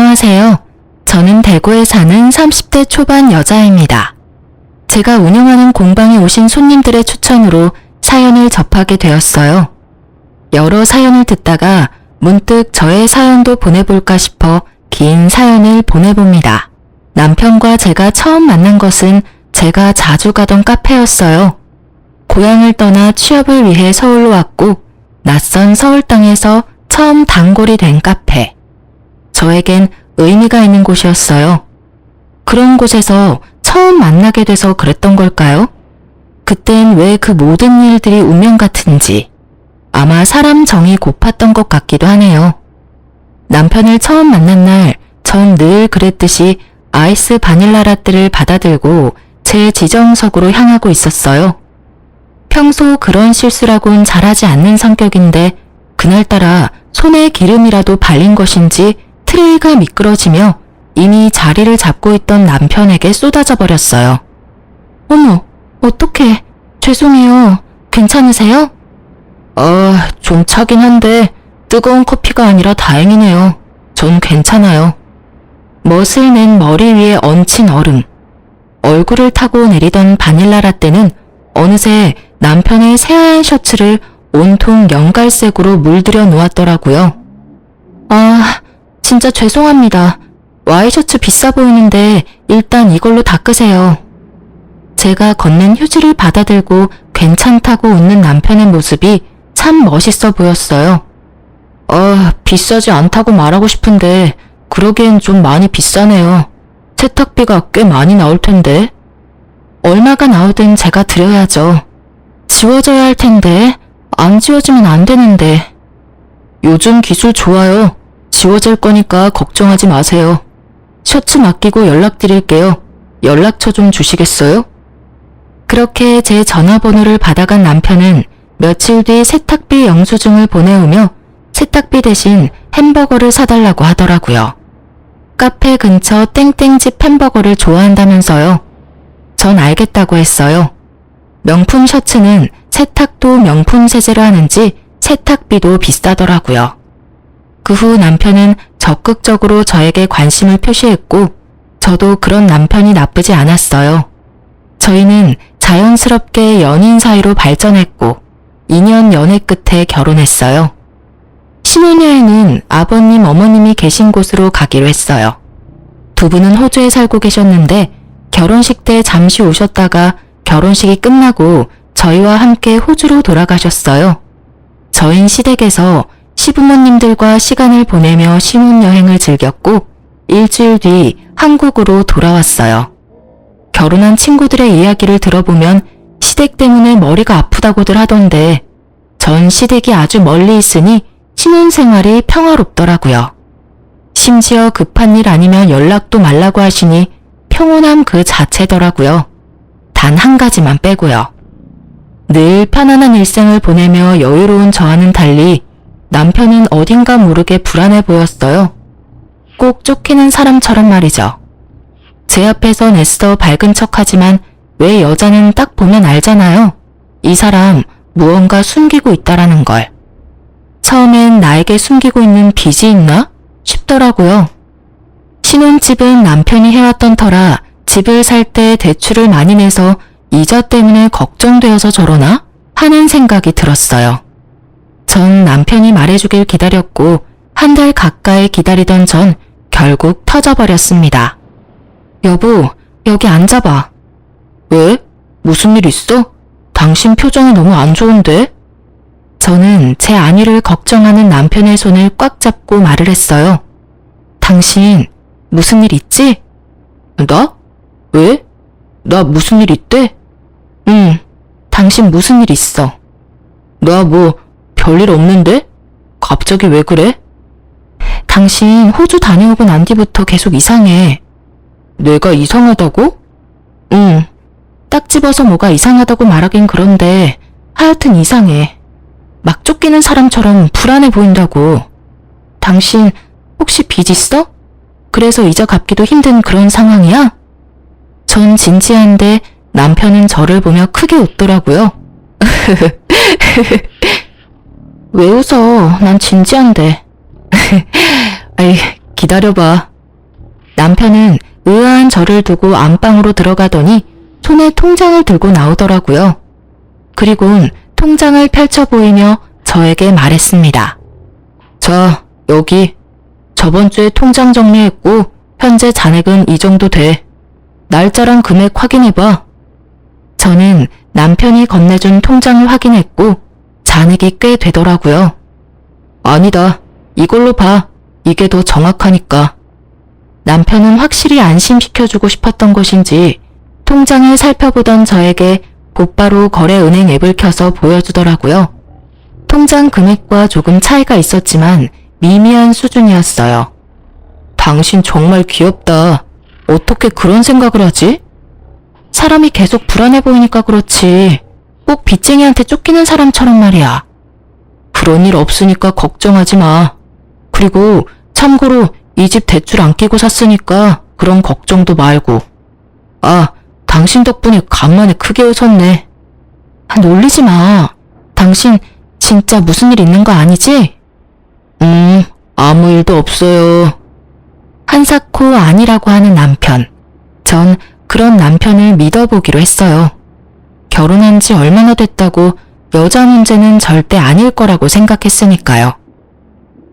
안녕하세요. 저는 대구에 사는 30대 초반 여자입니다. 제가 운영하는 공방에 오신 손님들의 추천으로 사연을 접하게 되었어요. 여러 사연을 듣다가 문득 저의 사연도 보내볼까 싶어 긴 사연을 보내봅니다. 남편과 제가 처음 만난 것은 제가 자주 가던 카페였어요. 고향을 떠나 취업을 위해 서울로 왔고 낯선 서울 땅에서 처음 단골이 된 카페. 저에겐 의미가 있는 곳이었어요. 그런 곳에서 처음 만나게 돼서 그랬던 걸까요? 그땐 왜 그 모든 일들이 운명 같은지 아마 사람 정이 고팠던 것 같기도 하네요. 남편을 처음 만난 날 전 늘 그랬듯이 아이스 바닐라 라떼를 받아들고 제 지정석으로 향하고 있었어요. 평소 그런 실수라곤 잘하지 않는 성격인데 그날따라 손에 기름이라도 발린 것인지 트레이가 미끄러지며 이미 자리를 잡고 있던 남편에게 쏟아져 버렸어요. 어머, 어떡해. 죄송해요. 괜찮으세요? 좀 차긴 한데 뜨거운 커피가 아니라 다행이네요. 전 괜찮아요. 멋을 낸 머리 위에 얹힌 얼음. 얼굴을 타고 내리던 바닐라 라떼는 어느새 남편의 새하얀 셔츠를 온통 연갈색으로 물들여 놓았더라고요. 진짜 죄송합니다. 와이셔츠 비싸 보이는데 일단 이걸로 닦으세요. 제가 건넨 휴지를 받아들고 괜찮다고 웃는 남편의 모습이 참 멋있어 보였어요. 비싸지 않다고 말하고 싶은데 그러기엔 좀 많이 비싸네요. 세탁비가 꽤 많이 나올 텐데. 얼마가 나오든 제가 드려야죠. 지워져야 할 텐데 안 지워지면 안 되는데. 요즘 기술 좋아요. 지워질 거니까 걱정하지 마세요. 셔츠 맡기고 연락드릴게요. 연락처 좀 주시겠어요? 그렇게 제 전화번호를 받아간 남편은 며칠 뒤 세탁비 영수증을 보내오며 세탁비 대신 햄버거를 사달라고 하더라고요. 카페 근처 땡땡집 햄버거를 좋아한다면서요. 전 알겠다고 했어요. 명품 셔츠는 세탁도 명품 세제로 하는지 세탁비도 비싸더라고요. 그 후 남편은 적극적으로 저에게 관심을 표시했고 저도 그런 남편이 나쁘지 않았어요. 저희는 자연스럽게 연인 사이로 발전했고 2년 연애 끝에 결혼했어요. 신혼여행은 아버님, 어머님이 계신 곳으로 가기로 했어요. 두 분은 호주에 살고 계셨는데 결혼식 때 잠시 오셨다가 결혼식이 끝나고 저희와 함께 호주로 돌아가셨어요. 저흰 시댁에서 시부모님들과 시간을 보내며 신혼여행을 즐겼고 일주일 뒤 한국으로 돌아왔어요. 결혼한 친구들의 이야기를 들어보면 시댁 때문에 머리가 아프다고들 하던데 전 시댁이 아주 멀리 있으니 신혼생활이 평화롭더라고요. 심지어 급한 일 아니면 연락도 말라고 하시니 평온함 그 자체더라고요. 단 한 가지만 빼고요. 늘 편안한 일생을 보내며 여유로운 저와는 달리 남편은 어딘가 모르게 불안해 보였어요. 꼭 쫓기는 사람처럼 말이죠. 제 앞에선 애써 밝은 척하지만 왜 여자는 딱 보면 알잖아요. 이 사람 무언가 숨기고 있다라는 걸. 처음엔 나에게 숨기고 있는 빚이 있나 싶더라고요. 신혼집은 남편이 해왔던 터라 집을 살 때 대출을 많이 내서 이자 때문에 걱정되어서 저러나 하는 생각이 들었어요. 전 남편이 말해주길 기다렸고 한 달 가까이 기다리던 전 결국 터져버렸습니다. 여보, 여기 앉아봐. 왜? 무슨 일 있어? 당신 표정이 너무 안 좋은데? 저는 제 안위를 걱정하는 남편의 손을 꽉 잡고 말을 했어요. 당신 무슨 일 있지? 나? 왜? 나 무슨 일 있대? 당신 무슨 일 있어? 나 뭐 별일 없는데? 갑자기 왜 그래? 당신 호주 다녀오고 난 뒤부터 계속 이상해. 내가 이상하다고? 딱 집어서 뭐가 이상하다고 말하긴 그런데 하여튼 이상해. 막 쫓기는 사람처럼 불안해 보인다고. 당신 혹시 빚 있어? 그래서 이자 갚기도 힘든 그런 상황이야? 전 진지한데 남편은 저를 보며 크게 웃더라고요. 왜 웃어? 난 진지한데. 아이, 기다려봐. 남편은 의아한 저를 두고 안방으로 들어가더니 손에 통장을 들고 나오더라고요. 그리곤 통장을 펼쳐 보이며 저에게 말했습니다. 자, 여기. 저번 주에 통장 정리했고 현재 잔액은 이 정도 돼. 날짜랑 금액 확인해봐. 저는 남편이 건네준 통장을 확인했고 잔액이 꽤 되더라고요. 아니다. 이걸로 봐. 이게 더 정확하니까. 남편은 확실히 안심시켜주고 싶었던 것인지 통장을 살펴보던 저에게 곧바로 거래은행 앱을 켜서 보여주더라고요. 통장 금액과 조금 차이가 있었지만 미미한 수준이었어요. 당신 정말 귀엽다. 어떻게 그런 생각을 하지? 사람이 계속 불안해 보이니까 그렇지. 꼭 빚쟁이한테 쫓기는 사람처럼 말이야. 그런 일 없으니까 걱정하지 마. 그리고 참고로 이 집 대출 안 끼고 샀으니까 그런 걱정도 말고. 아, 당신 덕분에 간만에 크게 웃었네. 놀리지 마. 당신 진짜 무슨 일 있는 거 아니지? 아무 일도 없어요. 한사코 아니라고 하는 남편. 전 그런 남편을 믿어보기로 했어요. 결혼한 지 얼마나 됐다고 여자 문제는 절대 아닐 거라고 생각했으니까요.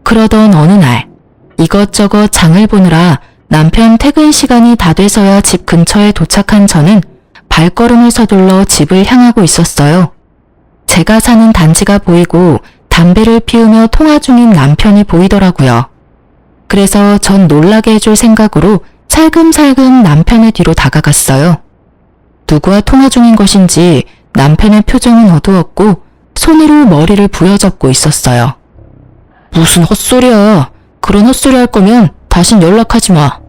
그러던 어느 날 이것저것 장을 보느라 남편 퇴근 시간이 다 돼서야 집 근처에 도착한 저는 발걸음을 서둘러 집을 향하고 있었어요. 제가 사는 단지가 보이고 담배를 피우며 통화 중인 남편이 보이더라고요. 그래서 전 놀라게 해줄 생각으로 살금살금 남편의 뒤로 다가갔어요. 누구와 통화 중인 것인지 남편의 표정은 어두웠고 손으로 머리를 부여잡고 있었어요. 무슨 헛소리야. 그런 헛소리 할 거면 다신 연락하지 마.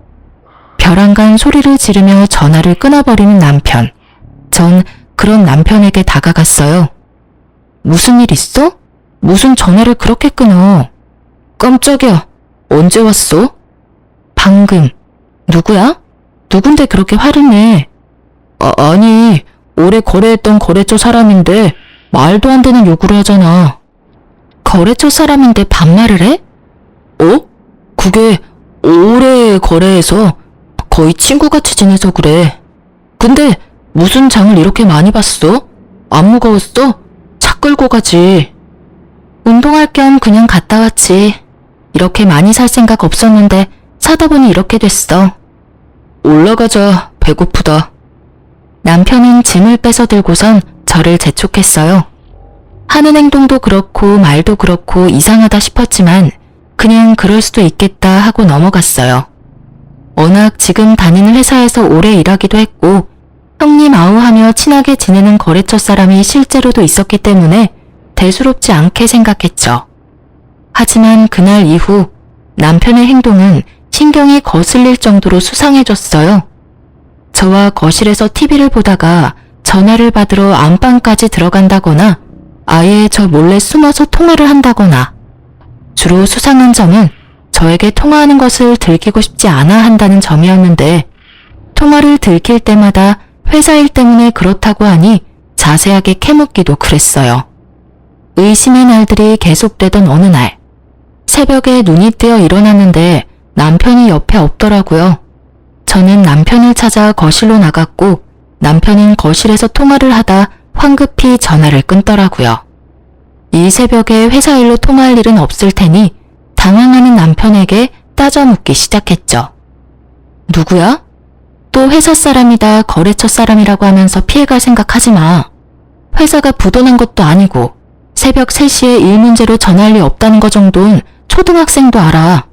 벼랑간 소리를 지르며 전화를 끊어버리는 남편. 전 그런 남편에게 다가갔어요. 무슨 일 있어? 무슨 전화를 그렇게 끊어? 깜짝이야. 언제 왔어? 방금. 누구야? 누군데 그렇게 화를 내? 아니, 오래 거래했던 거래처 사람인데 말도 안 되는 요구를 하잖아. 거래처 사람인데 반말을 해? 어? 그게 오래 거래해서 거의 친구같이 지내서 그래. 근데 무슨 장을 이렇게 많이 봤어? 안 무거웠어? 차 끌고 가지. 운동할 겸 그냥 갔다 왔지. 이렇게 많이 살 생각 없었는데 사다 보니 이렇게 됐어. 올라가자. 배고프다. 남편은 짐을 뺏어 들고선 저를 재촉했어요. 하는 행동도 그렇고 말도 그렇고 이상하다 싶었지만 그냥 그럴 수도 있겠다 하고 넘어갔어요. 워낙 지금 다니는 회사에서 오래 일하기도 했고 형님 아우하며 친하게 지내는 거래처 사람이 실제로도 있었기 때문에 대수롭지 않게 생각했죠. 하지만 그날 이후 남편의 행동은 신경이 거슬릴 정도로 수상해졌어요. 저와 거실에서 TV를 보다가 전화를 받으러 안방까지 들어간다거나 아예 저 몰래 숨어서 통화를 한다거나 주로 수상한 점은 저에게 통화하는 것을 들키고 싶지 않아 한다는 점이었는데 통화를 들킬 때마다 회사 일 때문에 그렇다고 하니 자세하게 캐묻기도 그랬어요. 의심의 날들이 계속되던 어느 날 새벽에 눈이 뜨여 일어났는데 남편이 옆에 없더라고요. 저는 남편을 찾아 거실로 나갔고 남편은 거실에서 통화를 하다 황급히 전화를 끊더라고요. 이 새벽에 회사 일로 통화할 일은 없을 테니 당황하는 남편에게 따져 묻기 시작했죠. 누구야? 또 회사 사람이다 거래처 사람이라고 하면서 피해갈 생각하지 마. 회사가 부도난 것도 아니고 새벽 3시에 일 문제로 전화할 리 없다는 거 정도는 초등학생도 알아.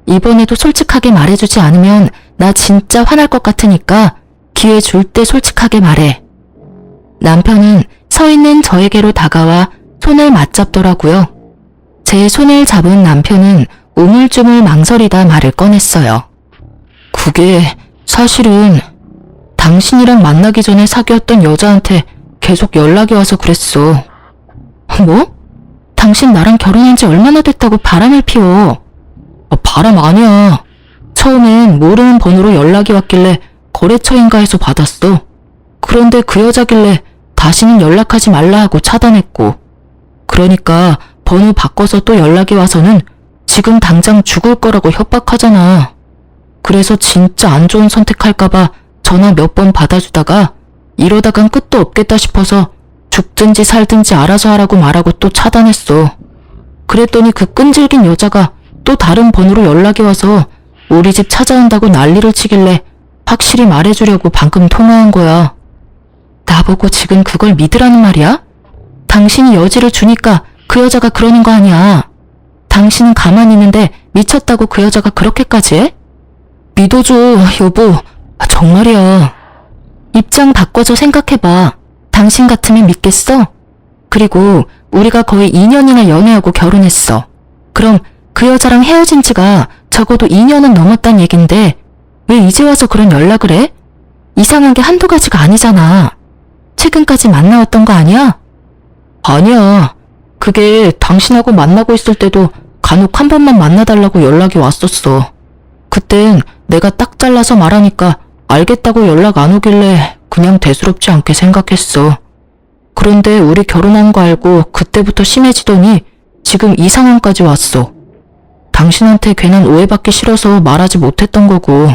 이번에도 솔직하게 말해주지 않으면 나 진짜 화날 것 같으니까 기회 줄 때 솔직하게 말해. 남편은 서 있는 저에게로 다가와 손을 맞잡더라고요. 제 손을 잡은 남편은 우물쭈물 망설이다 말을 꺼냈어요. 그게 사실은 당신이랑 만나기 전에 사귀었던 여자한테 계속 연락이 와서 그랬어. 뭐? 당신 나랑 결혼한 지 얼마나 됐다고 바람을 피워. 바람 아니야. 처음엔 모르는 번호로 연락이 왔길래 거래처인가 해서 받았어. 그런데 그 여자길래 다시는 연락하지 말라 하고 차단했고. 그러니까 번호 바꿔서 또 연락이 와서는 지금 당장 죽을 거라고 협박하잖아. 그래서 진짜 안 좋은 선택할까봐 전화 몇 번 받아주다가 이러다간 끝도 없겠다 싶어서 죽든지 살든지 알아서 하라고 말하고 또 차단했어. 그랬더니 그 끈질긴 여자가 또 다른 번호로 연락이 와서 우리 집 찾아온다고 난리를 치길래 확실히 말해주려고 방금 통화한 거야. 나보고 지금 그걸 믿으라는 말이야? 당신이 여지를 주니까 그 여자가 그러는 거 아니야. 당신은 가만히 있는데 미쳤다고 그 여자가 그렇게까지 해? 믿어줘, 여보. 정말이야. 입장 바꿔서 생각해봐. 당신 같으면 믿겠어? 그리고 우리가 거의 2년이나 연애하고 결혼했어. 그럼 그 여자랑 헤어진 지가 적어도 2년은 넘었단 얘긴데 왜 이제 와서 그런 연락을 해? 이상한 게 한두 가지가 아니잖아. 최근까지 만나왔던 거 아니야? 아니야. 그게 당신하고 만나고 있을 때도 간혹 한 번만 만나달라고 연락이 왔었어. 그땐 내가 딱 잘라서 말하니까 알겠다고 연락 안 오길래 그냥 대수롭지 않게 생각했어. 그런데 우리 결혼한 거 알고 그때부터 심해지더니 지금 이 상황까지 왔어. 당신한테 괜한 오해받기 싫어서 말하지 못했던 거고.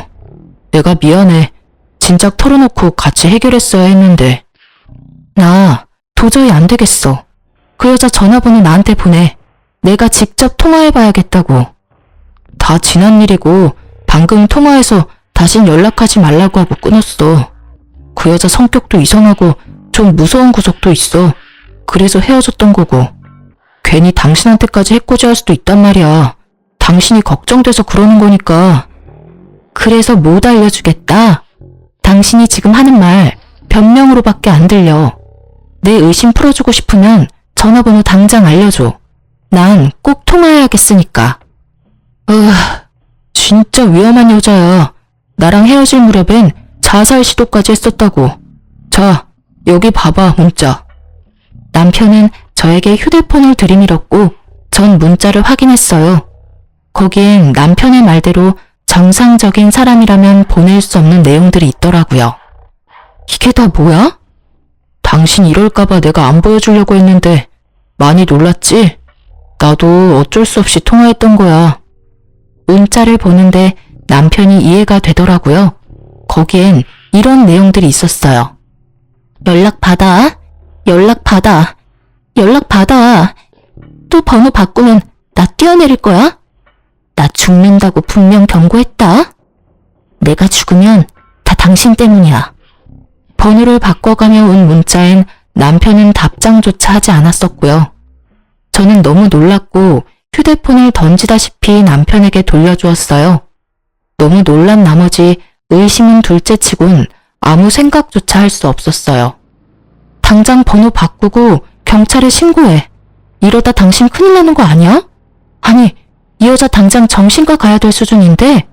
내가 미안해. 진작 털어놓고 같이 해결했어야 했는데. 나 도저히 안 되겠어. 그 여자 전화번호 나한테 보내. 내가 직접 통화해봐야겠다고. 다 지난 일이고 방금 통화해서 다신 연락하지 말라고 하고 끊었어. 그 여자 성격도 이상하고 좀 무서운 구석도 있어. 그래서 헤어졌던 거고. 괜히 당신한테까지 해코지할 수도 있단 말이야. 당신이 걱정돼서 그러는 거니까. 그래서 못 알려주겠다. 당신이 지금 하는 말 변명으로밖에 안 들려. 내 의심 풀어주고 싶으면 전화번호 당장 알려줘. 난 꼭 통화해야겠으니까. 진짜 위험한 여자야. 나랑 헤어질 무렵엔 자살 시도까지 했었다고. 자, 여기 봐봐, 문자. 남편은 저에게 휴대폰을 들이밀었고 전 문자를 확인했어요. 거기엔 남편의 말대로 정상적인 사람이라면 보낼 수 없는 내용들이 있더라고요. 이게 다 뭐야? 당신 이럴까봐 내가 안 보여주려고 했는데 많이 놀랐지? 나도 어쩔 수 없이 통화했던 거야. 문자를 보는데 남편이 이해가 되더라고요. 거기엔 이런 내용들이 있었어요. 연락 받아. 연락 받아. 연락 받아. 또 번호 바꾸면 나 뛰어내릴 거야? 나 죽는다고 분명 경고했다. 내가 죽으면 다 당신 때문이야. 번호를 바꿔가며 온 문자엔 남편은 답장조차 하지 않았었고요. 저는 너무 놀랐고 휴대폰을 던지다시피 남편에게 돌려주었어요. 너무 놀란 나머지 의심은 둘째치곤 아무 생각조차 할 수 없었어요. 당장 번호 바꾸고 경찰에 신고해. 이러다 당신 큰일 나는 거 아니야? 아니, 이 여자 당장 정신과 가야 될 수준인데?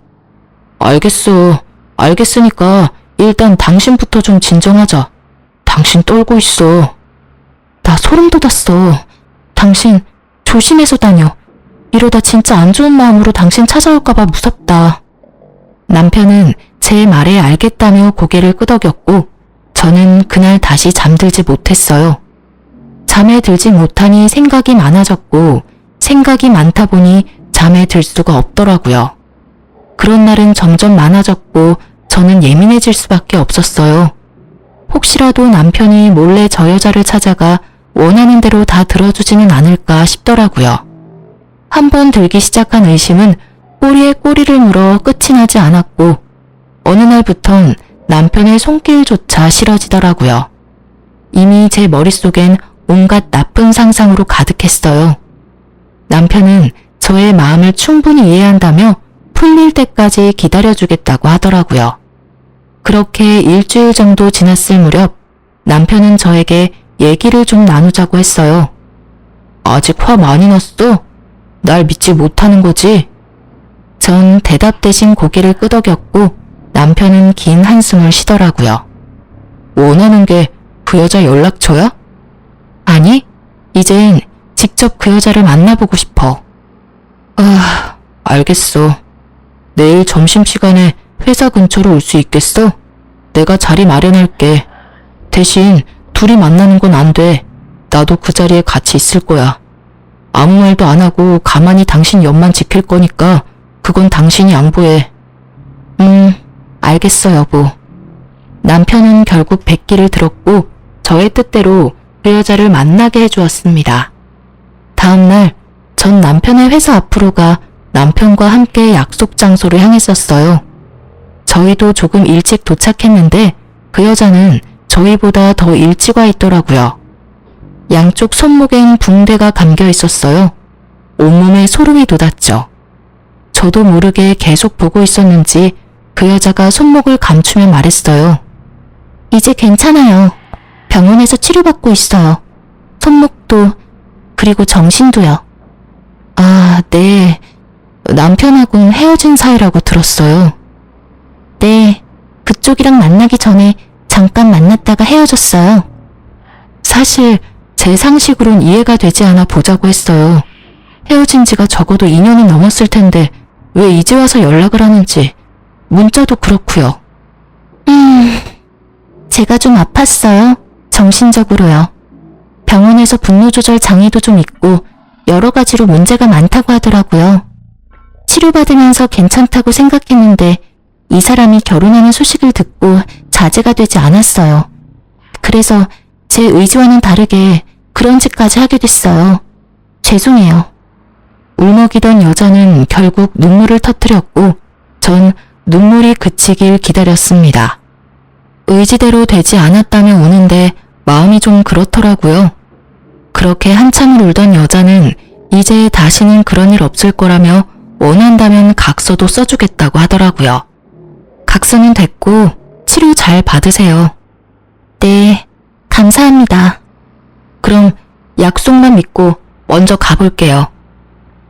알겠어. 알겠으니까 일단 당신부터 좀 진정하자. 당신 떨고 있어. 나 소름 돋았어. 당신 조심해서 다녀. 이러다 진짜 안 좋은 마음으로 당신 찾아올까봐 무섭다. 남편은 제 말에 알겠다며 고개를 끄덕였고 저는 그날 다시 잠들지 못했어요. 잠에 들지 못하니 생각이 많아졌고 생각이 많다 보니 잠에 들 수가 없더라고요. 그런 날은 점점 많아졌고 저는 예민해질 수밖에 없었어요. 혹시라도 남편이 몰래 저 여자를 찾아가 원하는 대로 다 들어주지는 않을까 싶더라고요. 한번 들기 시작한 의심은 꼬리에 꼬리를 물어 끝이 나지 않았고 어느 날부턴 남편의 손길조차 싫어지더라고요. 이미 제 머릿속엔 온갖 나쁜 상상으로 가득했어요. 남편은 저의 마음을 충분히 이해한다며 풀릴 때까지 기다려주겠다고 하더라고요. 그렇게 일주일 정도 지났을 무렵 남편은 저에게 얘기를 좀 나누자고 했어요. 아직 화 많이 났어? 날 믿지 못하는 거지? 전 대답 대신 고개를 끄덕였고 남편은 긴 한숨을 쉬더라고요. 원하는 게 그 여자 연락처야? 아니, 이젠 직접 그 여자를 만나보고 싶어. 알겠어. 내일 점심시간에 회사 근처로 올 수 있겠어? 내가 자리 마련할게. 대신 둘이 만나는 건 안 돼. 나도 그 자리에 같이 있을 거야. 아무 말도 안 하고 가만히 당신 옆만 지킬 거니까 그건 당신이 양보해. 알겠어, 여보. 남편은 결국 백기를 들었고 저의 뜻대로 그 여자를 만나게 해주었습니다. 다음날 전 남편의 회사 앞으로 가 남편과 함께 약속 장소를 향했었어요. 저희도 조금 일찍 도착했는데 그 여자는 저희보다 더 일찍 와 있더라고요. 양쪽 손목엔 붕대가 감겨 있었어요. 온몸에 소름이 돋았죠. 저도 모르게 계속 보고 있었는지 그 여자가 손목을 감추며 말했어요. 이제 괜찮아요. 병원에서 치료받고 있어요. 손목도, 그리고 정신도요. 아, 네. 남편하고는 헤어진 사이라고 들었어요. 네. 그쪽이랑 만나기 전에 잠깐 만났다가 헤어졌어요. 사실 제 상식으론 이해가 되지 않아 보자고 했어요. 헤어진 지가 적어도 2년은 넘었을 텐데 왜 이제 와서 연락을 하는지. 문자도 그렇고요. 제가 좀 아팠어요. 정신적으로요. 병원에서 분노 조절 장애도 좀 있고 여러 가지로 문제가 많다고 하더라고요. 치료받으면서 괜찮다고 생각했는데 이 사람이 결혼하는 소식을 듣고 자제가 되지 않았어요. 그래서 제 의지와는 다르게 그런 짓까지 하게 됐어요. 죄송해요. 울먹이던 여자는 결국 눈물을 터뜨렸고 전 눈물이 그치길 기다렸습니다. 의지대로 되지 않았다며 우는데 마음이 좀 그렇더라고요. 그렇게 한참을 울던 여자는 이제 다시는 그런 일 없을 거라며 원한다면 각서도 써주겠다고 하더라고요. 각서는 됐고 치료 잘 받으세요. 네, 감사합니다. 그럼 약속만 믿고 먼저 가볼게요.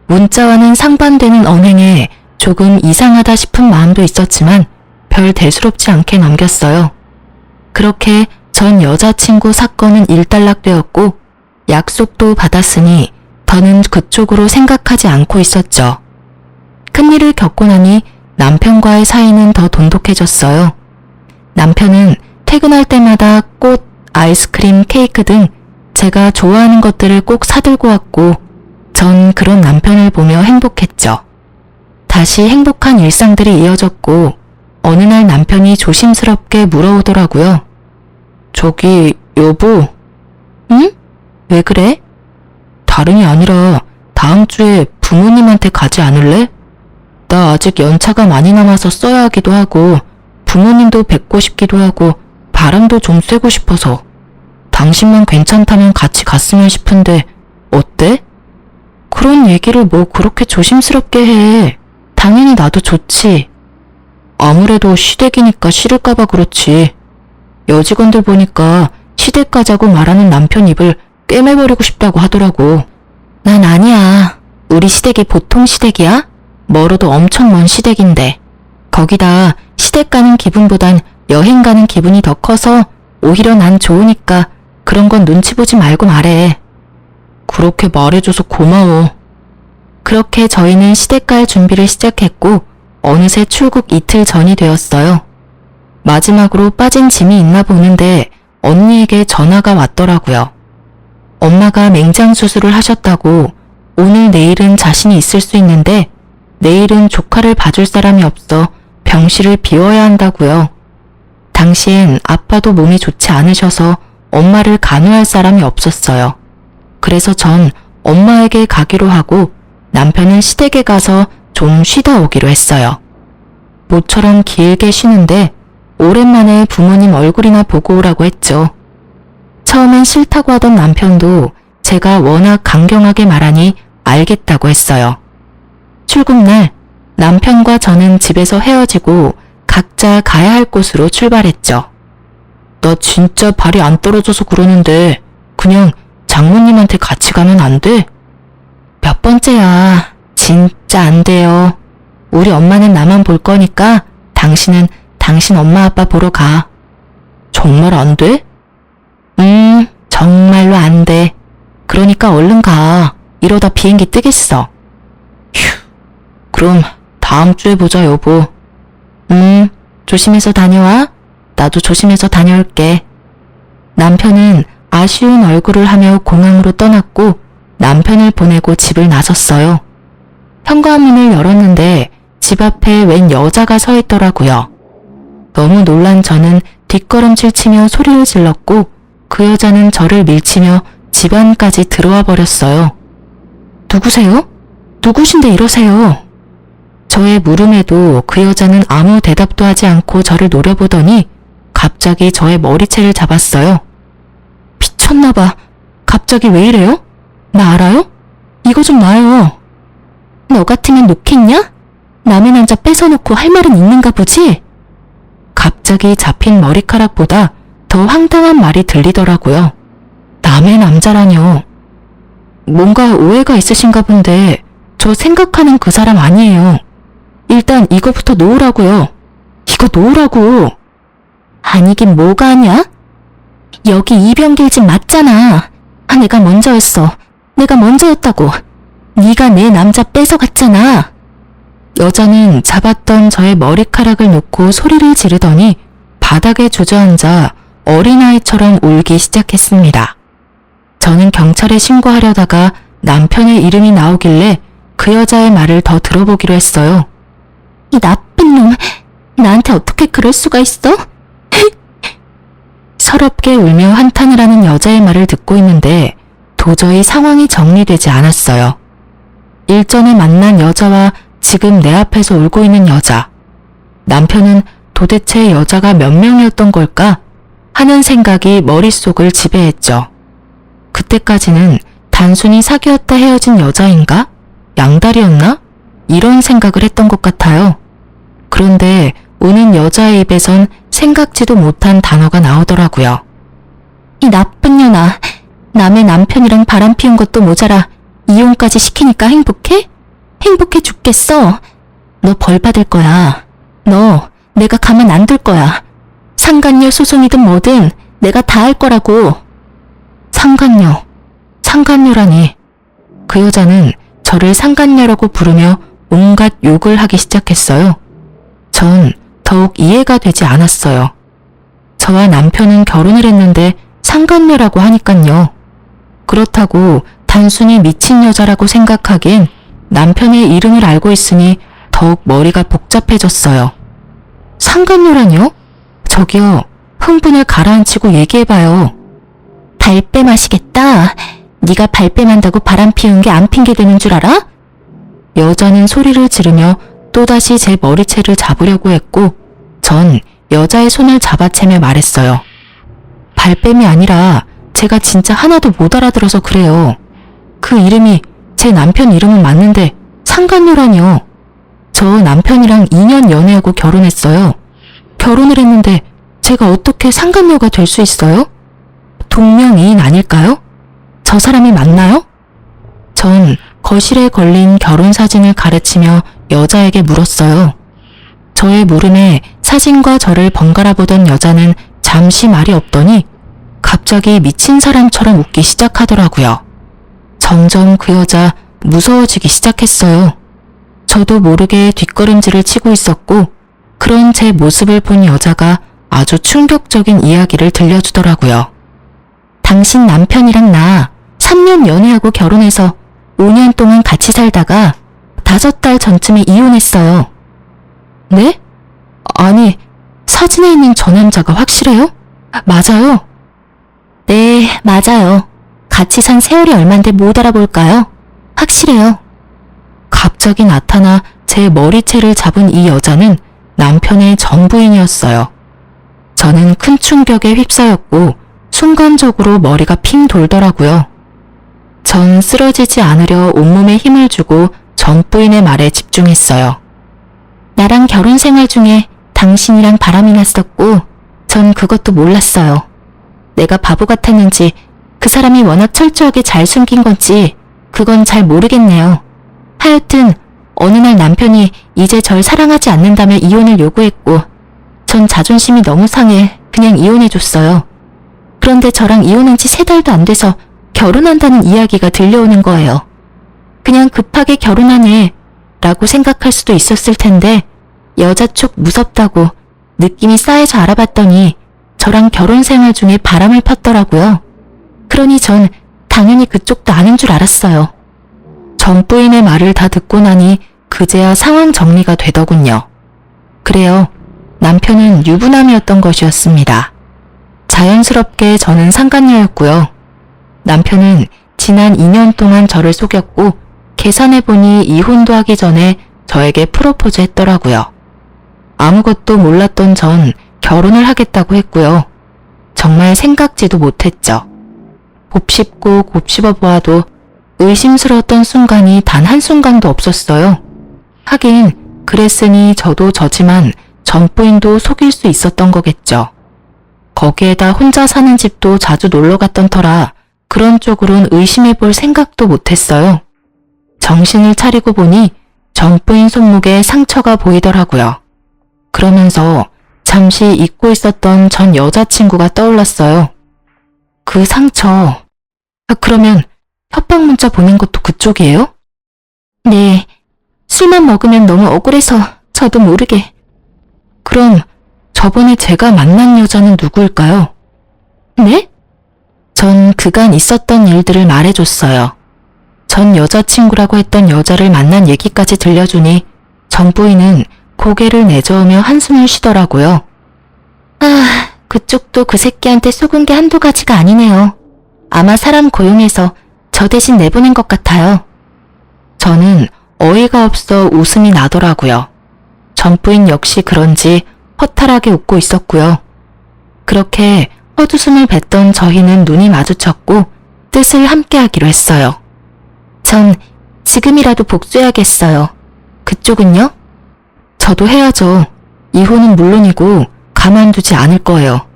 문자와는 상반되는 언행에 조금 이상하다 싶은 마음도 있었지만 별 대수롭지 않게 넘겼어요. 그렇게 전 여자친구 사건은 일단락되었고 약속도 받았으니 더는 그쪽으로 생각하지 않고 있었죠. 큰일을 겪고 나니 남편과의 사이는 더 돈독해졌어요. 남편은 퇴근할 때마다 꽃, 아이스크림, 케이크 등 제가 좋아하는 것들을 꼭 사들고 왔고 전 그런 남편을 보며 행복했죠. 다시 행복한 일상들이 이어졌고 어느 날 남편이 조심스럽게 물어오더라고요. 저기 여보. 응? 왜 그래? 다름이 아니라 다음 주에 부모님한테 가지 않을래? 나 아직 연차가 많이 남아서 써야 하기도 하고 부모님도 뵙고 싶기도 하고 바람도 좀 쐬고 싶어서 당신만 괜찮다면 같이 갔으면 싶은데 어때? 그런 얘기를 뭐 그렇게 조심스럽게 해. 당연히 나도 좋지. 아무래도 시댁이니까 싫을까봐 그렇지. 여직원들 보니까 시댁 가자고 말하는 남편 입을 꿰매버리고 싶다고 하더라고. 난 아니야. 우리 시댁이 보통 시댁이야? 멀어도 엄청 먼 시댁인데. 거기다 시댁 가는 기분보단 여행 가는 기분이 더 커서 오히려 난 좋으니까 그런 건 눈치 보지 말고 말해. 그렇게 말해줘서 고마워. 그렇게 저희는 시댁 갈 준비를 시작했고 어느새 출국 이틀 전이 되었어요. 마지막으로 빠진 짐이 있나 보는데 언니에게 전화가 왔더라고요. 엄마가 맹장 수술을 하셨다고 오늘 내일은 자신이 있을 수 있는데 내일은 조카를 봐줄 사람이 없어 병실을 비워야 한다고요. 당시엔 아빠도 몸이 좋지 않으셔서 엄마를 간호할 사람이 없었어요. 그래서 전 엄마에게 가기로 하고 남편은 시댁에 가서 좀 쉬다 오기로 했어요. 모처럼 길게 쉬는데 오랜만에 부모님 얼굴이나 보고 오라고 했죠. 처음엔 싫다고 하던 남편도 제가 워낙 강경하게 말하니 알겠다고 했어요. 출국날 남편과 저는 집에서 헤어지고 각자 가야 할 곳으로 출발했죠. 나 진짜 발이 안 떨어져서 그러는데 그냥 장모님한테 같이 가면 안 돼? 몇 번째야. 진짜 안 돼요. 우리 엄마는 나만 볼 거니까 당신은 당신 엄마 아빠 보러 가. 정말 안 돼? 정말로 안 돼. 그러니까 얼른 가. 이러다 비행기 뜨겠어. 휴. 그럼 다음 주에 보자 여보. 조심해서 다녀와. 나도 조심해서 다녀올게. 남편은 아쉬운 얼굴을 하며 공항으로 떠났고 남편을 보내고 집을 나섰어요. 현관문을 열었는데 집 앞에 웬 여자가 서 있더라고요. 너무 놀란 저는 뒷걸음질 치며 소리를 질렀고 그 여자는 저를 밀치며 집 안까지 들어와 버렸어요. 누구세요? 누구신데 이러세요? 저의 물음에도 그 여자는 아무 대답도 하지 않고 저를 노려보더니 갑자기 저의 머리채를 잡았어요. 미쳤나봐. 갑자기 왜 이래요? 나 알아요? 이거 좀 놔요. 너 같으면 놓겠냐? 남의 남자 뺏어놓고 할 말은 있는가 보지? 갑자기 잡힌 머리카락보다 더 황당한 말이 들리더라고요. 남의 남자라뇨. 뭔가 오해가 있으신가 본데 저 생각하는 그 사람 아니에요. 일단 이거부터 놓으라고요. 이거 놓으라고. 아니긴 뭐가 아냐? 여기 이병길집 맞잖아. 내가 먼저였어. 내가 먼저였다고. 네가 내 남자 뺏어갔잖아. 여자는 잡았던 저의 머리카락을 놓고 소리를 지르더니 바닥에 주저앉아 어린아이처럼 울기 시작했습니다. 저는 경찰에 신고하려다가 남편의 이름이 나오길래 그 여자의 말을 더 들어보기로 했어요. 이 나쁜 놈, 나한테 어떻게 그럴 수가 있어? 서럽게 울며 한탄을 하는 여자의 말을 듣고 있는데 도저히 상황이 정리되지 않았어요. 일전에 만난 여자와 지금 내 앞에서 울고 있는 여자. 남편은 도대체 여자가 몇 명이었던 걸까 하는 생각이 머릿속을 지배했죠. 그때까지는 단순히 사귀었다 헤어진 여자인가? 양다리였나? 이런 생각을 했던 것 같아요. 그런데 우는 여자의 입에선 생각지도 못한 단어가 나오더라고요. 이 나쁜 년아, 남의 남편이랑 바람 피운 것도 모자라 이혼까지 시키니까 행복해? 행복해 죽겠어. 너 벌 받을 거야. 너 내가 가만 안 둘 거야. 상간녀 소송이든 뭐든 내가 다 할 거라고. 상간녀라니. 그 여자는 저를 상간녀라고 부르며 온갖 욕을 하기 시작했어요. 전 더욱 이해가 되지 않았어요. 저와 남편은 결혼을 했는데 상간녀라고 하니깐요. 그렇다고 단순히 미친 여자라고 생각하기엔 남편의 이름을 알고 있으니 더욱 머리가 복잡해졌어요. 상간녀라뇨? 저기요, 흥분을 가라앉히고 얘기해봐요. 발뺌 하시겠다. 네가 발뺌한다고 바람 피운 게 안 핑계대는 줄 알아? 여자는 소리를 지르며 또다시 제 머리채를 잡으려고 했고 전 여자의 손을 잡아채며 말했어요. 발뺌이 아니라 제가 진짜 하나도 못 알아들어서 그래요. 그 이름이 제 남편 이름은 맞는데 상간녀라뇨. 저 남편이랑 2년 연애하고 결혼했어요. 결혼을 했는데 제가 어떻게 상간녀가 될 수 있어요? 동명이인 아닐까요? 저 사람이 맞나요? 전 거실에 걸린 결혼사진을 가르치며 여자에게 물었어요. 저의 물음에 사진과 저를 번갈아 보던 여자는 잠시 말이 없더니 갑자기 미친 사람처럼 웃기 시작하더라고요. 점점 그 여자 무서워지기 시작했어요. 저도 모르게 뒷걸음질을 치고 있었고 그런 제 모습을 본 여자가 아주 충격적인 이야기를 들려주더라고요. 당신 남편이랑 나 3년 연애하고 결혼해서 5년 동안 같이 살다가 5달 전쯤에 이혼했어요. 네? 아니, 사진에 있는 저 남자가 확실해요? 맞아요. 네, 맞아요. 같이 산 세월이 얼만데 못 알아볼까요? 확실해요. 갑자기 나타나 제 머리채를 잡은 이 여자는 남편의 전 부인이었어요. 저는 큰 충격에 휩싸였고 순간적으로 머리가 핑 돌더라고요. 전 쓰러지지 않으려 온몸에 힘을 주고 전 부인의 말에 집중했어요. 나랑 결혼 생활 중에 당신이랑 바람이 났었고 전 그것도 몰랐어요. 내가 바보 같았는지 그 사람이 워낙 철저하게 잘 숨긴 건지 그건 잘 모르겠네요. 하여튼 어느 날 남편이 이제 절 사랑하지 않는다며 이혼을 요구했고 전 자존심이 너무 상해 그냥 이혼해줬어요. 그런데 저랑 이혼한 지 3달도 안 돼서 결혼한다는 이야기가 들려오는 거예요. 그냥 급하게 결혼하네 라고 생각할 수도 있었을 텐데 여자 쪽 무섭다고 느낌이 싸해서 알아봤더니 저랑 결혼 생활 중에 바람을 폈더라고요. 그러니 전 당연히 그쪽도 아는 줄 알았어요. 전 부인의 말을 다 듣고 나니 그제야 상황 정리가 되더군요. 그래요. 남편은 유부남이었던 것이었습니다. 자연스럽게 저는 상간녀였고요. 남편은 지난 2년 동안 저를 속였고 계산해보니 이혼도 하기 전에 저에게 프로포즈 했더라고요. 아무것도 몰랐던 전 결혼을 하겠다고 했고요. 정말 생각지도 못했죠. 곱씹고 곱씹어 보아도 의심스러웠던 순간이 단 한순간도 없었어요. 하긴 그랬으니 저도 저지만 전부인도 속일 수 있었던 거겠죠. 거기에다 혼자 사는 집도 자주 놀러 갔던 터라 그런 쪽으론 의심해 볼 생각도 못했어요. 정신을 차리고 보니 전부인 손목에 상처가 보이더라고요. 그러면서 잠시 잊고 있었던 전 여자친구가 떠올랐어요. 그 상처, 그러면 협박 문자 보낸 것도 그쪽이에요? 네, 술만 먹으면 너무 억울해서 저도 모르게. 그럼 저번에 제가 만난 여자는 누구일까요? 네? 전 그간 있었던 일들을 말해줬어요. 전 여자친구라고 했던 여자를 만난 얘기까지 들려주니 전 부인은 고개를 내저으며 한숨을 쉬더라고요. 아, 그쪽도 그 새끼한테 속은 게 한두 가지가 아니네요. 아마 사람 고용해서 저 대신 내보낸 것 같아요. 저는 어이가 없어 웃음이 나더라고요. 전 부인 역시 그런지 허탈하게 웃고 있었고요. 그렇게 헛웃음을 뱉던 저희는 눈이 마주쳤고 뜻을 함께하기로 했어요. 전 지금이라도 복수해야겠어요. 그쪽은요? 저도 해야죠. 이혼은 물론이고 가만두지 않을 거예요.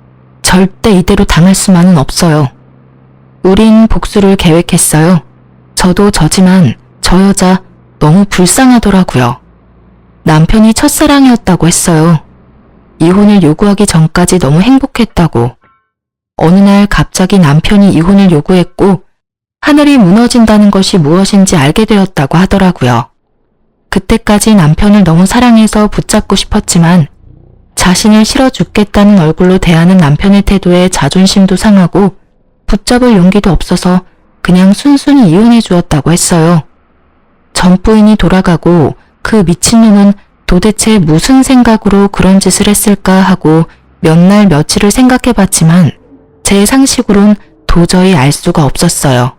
절대 이대로 당할 수만은 없어요. 우린 복수를 계획했어요. 저도 저지만 저 여자 너무 불쌍하더라고요. 남편이 첫사랑이었다고 했어요. 이혼을 요구하기 전까지 너무 행복했다고. 어느 날 갑자기 남편이 이혼을 요구했고 하늘이 무너진다는 것이 무엇인지 알게 되었다고 하더라고요. 그때까지 남편을 너무 사랑해서 붙잡고 싶었지만 자신을 싫어 죽겠다는 얼굴로 대하는 남편의 태도에 자존심도 상하고 붙잡을 용기도 없어서 그냥 순순히 이혼해 주었다고 했어요. 전 부인이 돌아가고 그 미친놈은 도대체 무슨 생각으로 그런 짓을 했을까 하고 몇 날 며칠을 생각해봤지만 제 상식으론 도저히 알 수가 없었어요.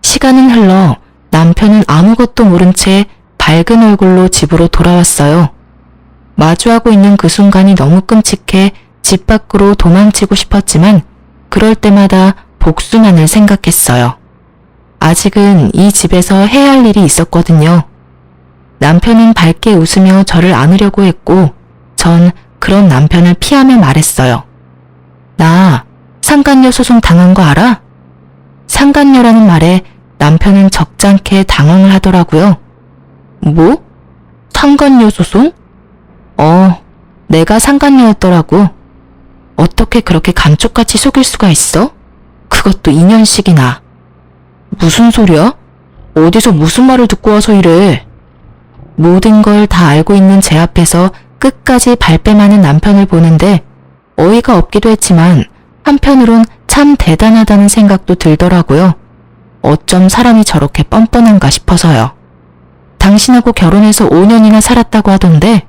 시간은 흘러 남편은 아무것도 모른 채 밝은 얼굴로 집으로 돌아왔어요. 마주하고 있는 그 순간이 너무 끔찍해 집 밖으로 도망치고 싶었지만 그럴 때마다 복수만을 생각했어요. 아직은 이 집에서 해야 할 일이 있었거든요. 남편은 밝게 웃으며 저를 안으려고 했고 전 그런 남편을 피하며 말했어요. 나 상간녀 소송 당한 거 알아? 상간녀라는 말에 남편은 적잖게 당황을 하더라고요. 뭐? 상간녀 소송? 내가 상간녀였더라고. 어떻게 그렇게 감쪽같이 속일 수가 있어? 그것도 2년씩이나. 무슨 소리야? 어디서 무슨 말을 듣고 와서 이래? 모든 걸 다 알고 있는 제 앞에서 끝까지 발뺌하는 남편을 보는데 어이가 없기도 했지만 한편으론 참 대단하다는 생각도 들더라고요. 어쩜 사람이 저렇게 뻔뻔한가 싶어서요. 당신하고 결혼해서 5년이나 살았다고 하던데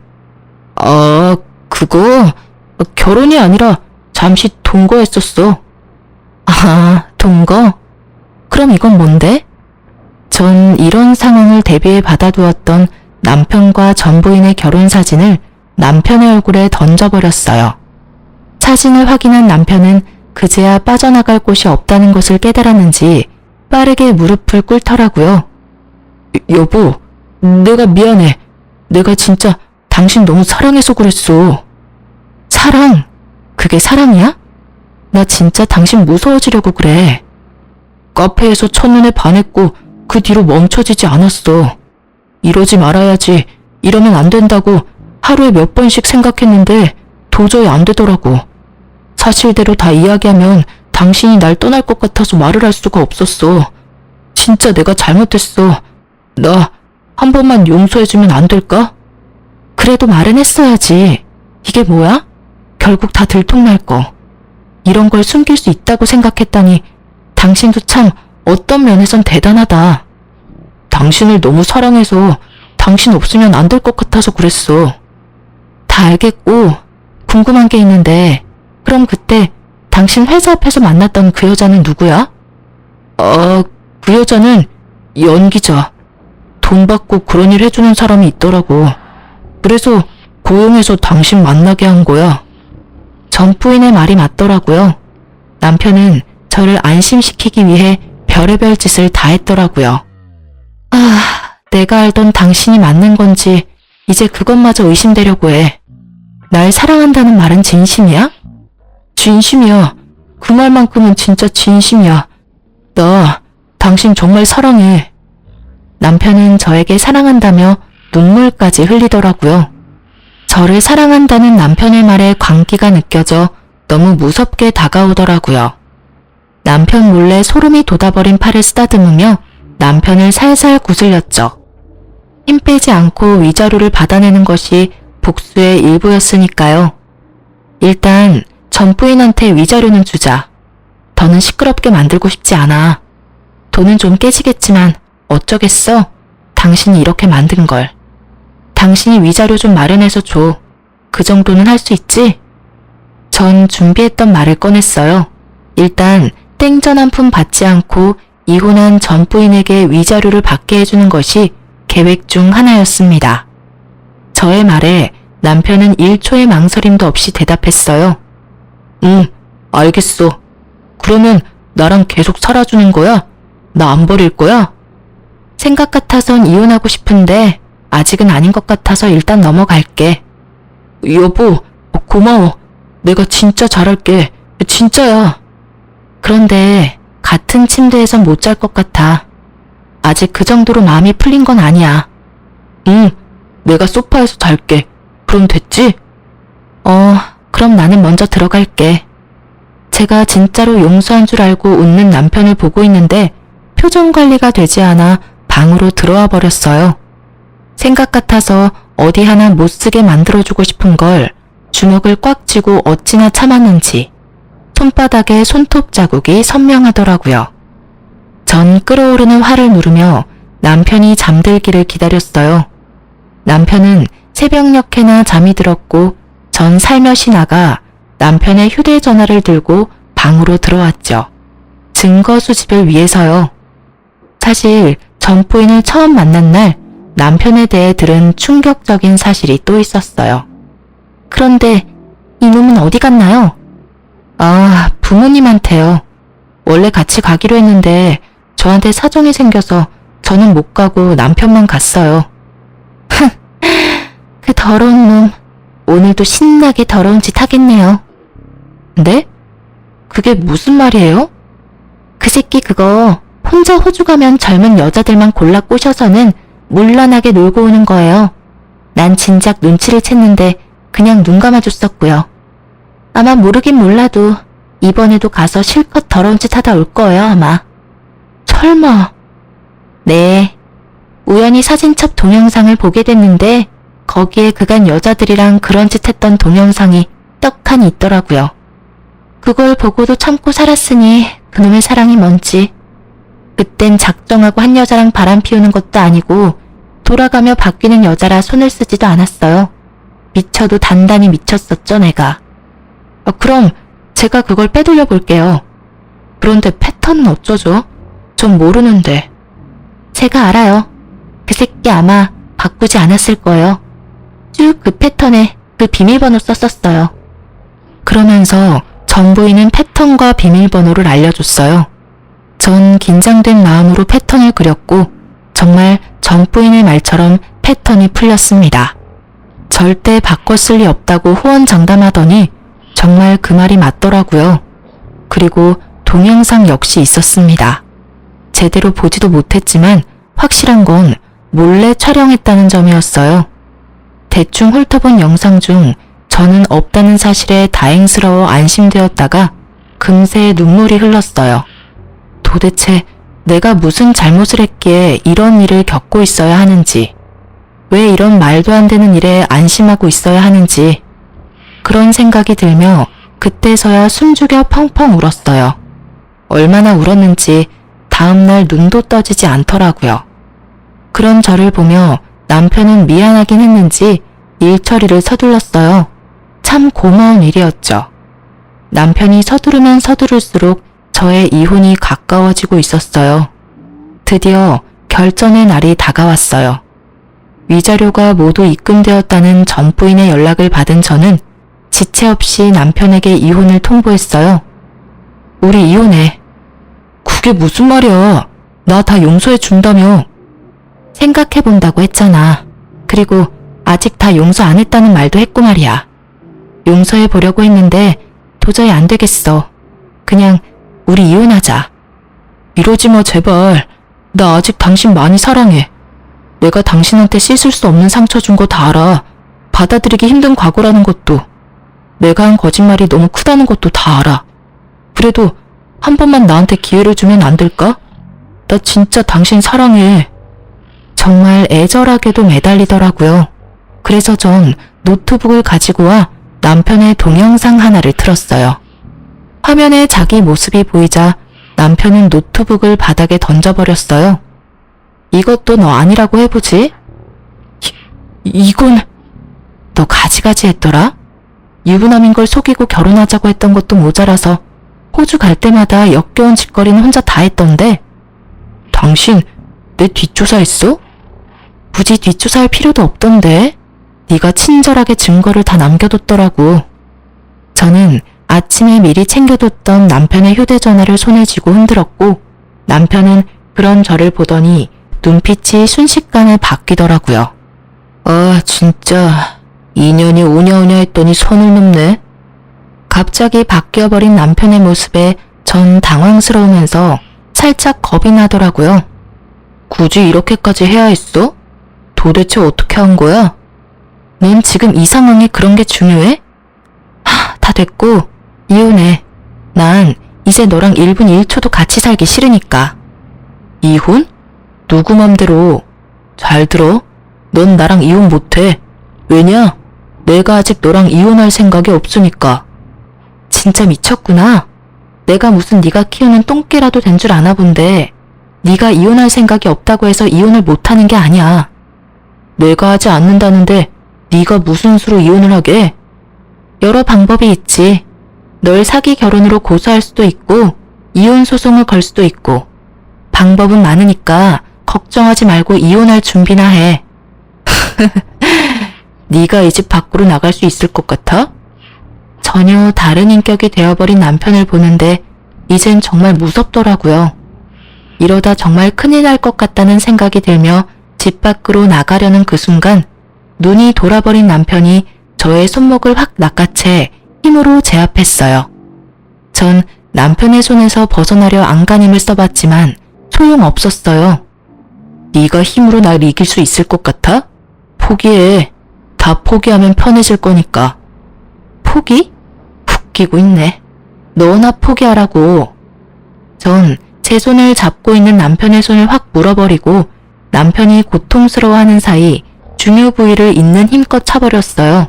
그거 결혼이 아니라 잠시 동거했었어. 아, 동거? 그럼 이건 뭔데? 전 이런 상황을 대비해 받아두었던 남편과 전 부인의 결혼 사진을 남편의 얼굴에 던져버렸어요. 사진을 확인한 남편은 그제야 빠져나갈 곳이 없다는 것을 깨달았는지 빠르게 무릎을 꿇더라고요. 여보, 내가 미안해. 내가 진짜 당신 너무 사랑해서 그랬어. 사랑? 그게 사랑이야? 나 진짜 당신 무서워지려고 그래. 카페에서 첫눈에 반했고 그 뒤로 멈춰지지 않았어. 이러지 말아야지, 이러면 안 된다고 하루에 몇 번씩 생각했는데 도저히 안 되더라고. 사실대로 다 이야기하면 당신이 날 떠날 것 같아서 말을 할 수가 없었어. 진짜 내가 잘못했어. 나 한 번만 용서해주면 안 될까? 그래도 말은 했어야지. 이게 뭐야? 결국 다 들통날 거. 이런 걸 숨길 수 있다고 생각했다니 당신도 참 어떤 면에선 대단하다. 당신을 너무 사랑해서 당신 없으면 안 될 것 같아서 그랬어. 다 알겠고 궁금한 게 있는데 그럼 그때 당신 회사 앞에서 만났던 그 여자는 누구야? 그 여자는 연기자. 돈 받고 그런 일 해주는 사람이 있더라고. 그래서 고용해서 당신 만나게 한 거야. 전 부인의 말이 맞더라고요. 남편은 저를 안심시키기 위해 별의별 짓을 다 했더라고요. 내가 알던 당신이 맞는 건지 이제 그것마저 의심되려고 해. 날 사랑한다는 말은 진심이야? 진심이야. 그 말만큼은 진짜 진심이야. 나 당신 정말 사랑해. 남편은 저에게 사랑한다며 눈물까지 흘리더라고요. 저를 사랑한다는 남편의 말에 광기가 느껴져 너무 무섭게 다가오더라고요. 남편 몰래 소름이 돋아버린 팔을 쓰다듬으며 남편을 살살 구슬렸죠. 힘 빼지 않고 위자료를 받아내는 것이 복수의 일부였으니까요. 일단 전 부인한테 위자료는 주자. 더는 시끄럽게 만들고 싶지 않아. 돈은 좀 깨지겠지만 어쩌겠어? 당신이 이렇게 만든 걸. 당신이 위자료 좀 마련해서 줘. 그 정도는 할 수 있지? 전 준비했던 말을 꺼냈어요. 일단 땡전 한 푼 받지 않고 이혼한 전 부인에게 위자료를 받게 해주는 것이 계획 중 하나였습니다. 저의 말에 남편은 1초의 망설임도 없이 대답했어요. 알겠어. 그러면 나랑 계속 살아주는 거야? 나 안 버릴 거야? 생각 같아선 이혼하고 싶은데 아직은 아닌 것 같아서 일단 넘어갈게. 여보, 고마워. 내가 진짜 잘할게. 진짜야. 그런데 같은 침대에선 못 잘 것 같아. 아직 그 정도로 마음이 풀린 건 아니야. 내가 소파에서 잘게. 그럼 됐지? 그럼 나는 먼저 들어갈게. 제가 진짜로 용서한 줄 알고 웃는 남편을 보고 있는데 표정 관리가 되지 않아 방으로 들어와 버렸어요. 생각 같아서 어디 하나 못 쓰게 만들어주고 싶은 걸 주먹을 꽉 쥐고 어찌나 참았는지 손바닥에 손톱 자국이 선명하더라고요. 전 끓어오르는 화를 누르며 남편이 잠들기를 기다렸어요. 남편은 새벽녘에나 잠이 들었고 전 살며시 나가 남편의 휴대전화를 들고 방으로 들어왔죠. 증거 수집을 위해서요. 사실 전 부인을 처음 만난 날 남편에 대해 들은 충격적인 사실이 또 있었어요. 그런데 이놈은 어디 갔나요? 부모님한테요. 원래 같이 가기로 했는데 저한테 사정이 생겨서 저는 못 가고 남편만 갔어요. 그 더러운 놈. 오늘도 신나게 더러운 짓 하겠네요. 네? 그게 무슨 말이에요? 그 새끼 그거 혼자 호주 가면 젊은 여자들만 골라 꼬셔서는 물란하게 놀고 오는 거예요. 난 진작 눈치를 챘는데 그냥 눈 감아줬었고요. 아마 모르긴 몰라도 이번에도 가서 실컷 더러운 짓 하다 올 거예요, 아마. 설마. 네. 우연히 사진첩 동영상을 보게 됐는데 거기에 그간 여자들이랑 그런 짓 했던 동영상이 떡하니 있더라고요. 그걸 보고도 참고 살았으니 그놈의 사랑이 뭔지. 그땐 작정하고 한 여자랑 바람 피우는 것도 아니고 돌아가며 바뀌는 여자라 손을 쓰지도 않았어요. 미쳐도 단단히 미쳤었죠, 내가. 그럼 제가 그걸 빼돌려 볼게요. 그런데 패턴은 어쩌죠? 전 모르는데. 제가 알아요. 그 새끼 아마 바꾸지 않았을 거예요. 쭉 그 패턴에 그 비밀번호 썼었어요. 그러면서 전 부인은 패턴과 비밀번호를 알려줬어요. 전 긴장된 마음으로 패턴을 그렸고 정말 전 부인의 말처럼 패턴이 풀렸습니다. 절대 바꿨을 리 없다고 호언장담하더니 정말 그 말이 맞더라고요. 그리고 동영상 역시 있었습니다. 제대로 보지도 못했지만 확실한 건 몰래 촬영했다는 점이었어요. 대충 훑어본 영상 중 저는 없다는 사실에 다행스러워 안심되었다가 금세 눈물이 흘렀어요. 도대체 내가 무슨 잘못을 했기에 이런 일을 겪고 있어야 하는지, 왜 이런 말도 안 되는 일에 안심하고 있어야 하는지, 그런 생각이 들며 그때서야 숨죽여 펑펑 울었어요. 얼마나 울었는지 다음날 눈도 떠지지 않더라고요. 그런 저를 보며 남편은 미안하긴 했는지 일 처리를 서둘렀어요. 참 고마운 일이었죠. 남편이 서두르면 서두를수록 저의 이혼이 가까워지고 있었어요. 드디어 결전의 날이 다가왔어요. 위자료가 모두 입금되었다는 전 부인의 연락을 받은 저는 지체 없이 남편에게 이혼을 통보했어요. 우리 이혼해. 그게 무슨 말이야? 나 다 용서해 준다며. 생각해 본다고 했잖아. 그리고 아직 다 용서 안 했다는 말도 했고 말이야. 용서해 보려고 했는데 도저히 안 되겠어. 그냥 우리 이혼하자. 이러지 마 제발. 나 아직 당신 많이 사랑해. 내가 당신한테 씻을 수 없는 상처 준 거 다 알아. 받아들이기 힘든 과거라는 것도. 내가 한 거짓말이 너무 크다는 것도 다 알아. 그래도 한 번만 나한테 기회를 주면 안 될까? 나 진짜 당신 사랑해. 정말 애절하게도 매달리더라고요. 그래서 전 노트북을 가지고 와 남편의 동영상 하나를 틀었어요. 화면에 자기 모습이 보이자 남편은 노트북을 바닥에 던져버렸어요. 이것도 너 아니라고 해보지? 이건... 너 가지가지 했더라? 유부남인 걸 속이고 결혼하자고 했던 것도 모자라서 호주 갈 때마다 역겨운 짓거리는 혼자 다 했던데 당신 내 뒷조사했어? 굳이 뒷조사할 필요도 없던데 네가 친절하게 증거를 다 남겨뒀더라고. 저는 아침에 미리 챙겨뒀던 남편의 휴대전화를 손에 쥐고 흔들었고 남편은 그런 저를 보더니 눈빛이 순식간에 바뀌더라고요. 아 진짜 2년이 오냐오냐 했더니 선을 넘네. 갑자기 바뀌어버린 남편의 모습에 전 당황스러우면서 살짝 겁이 나더라고요. 굳이 이렇게까지 해야 했어? 도대체 어떻게 한 거야? 넌 지금 이 상황에 그런 게 중요해? 다 됐고 이혼해. 난 이제 너랑 1분 1초도 같이 살기 싫으니까. 이혼? 누구 맘대로. 잘 들어. 넌 나랑 이혼 못해. 왜냐? 내가 아직 너랑 이혼할 생각이 없으니까. 진짜 미쳤구나. 내가 무슨 네가 키우는 똥개라도 된 줄 아나 본데 네가 이혼할 생각이 없다고 해서 이혼을 못하는 게 아니야. 내가 하지 않는다는데 네가 무슨 수로 이혼을 하게? 여러 방법이 있지. 널 사기 결혼으로 고소할 수도 있고 이혼 소송을 걸 수도 있고 방법은 많으니까 걱정하지 말고 이혼할 준비나 해. 네가 이 집 밖으로 나갈 수 있을 것 같아? 전혀 다른 인격이 되어버린 남편을 보는데 이젠 정말 무섭더라고요. 이러다 정말 큰일 날 것 같다는 생각이 들며 집 밖으로 나가려는 그 순간 눈이 돌아버린 남편이 저의 손목을 확 낚아채 힘으로 제압했어요. 전 남편의 손에서 벗어나려 안간힘을 써봤지만 소용없었어요. 네가 힘으로 날 이길 수 있을 것 같아? 포기해. 다 포기하면 편해질 거니까. 포기? 웃기고 있네. 너나 포기하라고. 전 제 손을 잡고 있는 남편의 손을 확 물어버리고 남편이 고통스러워하는 사이 중요 부위를 있는 힘껏 차버렸어요.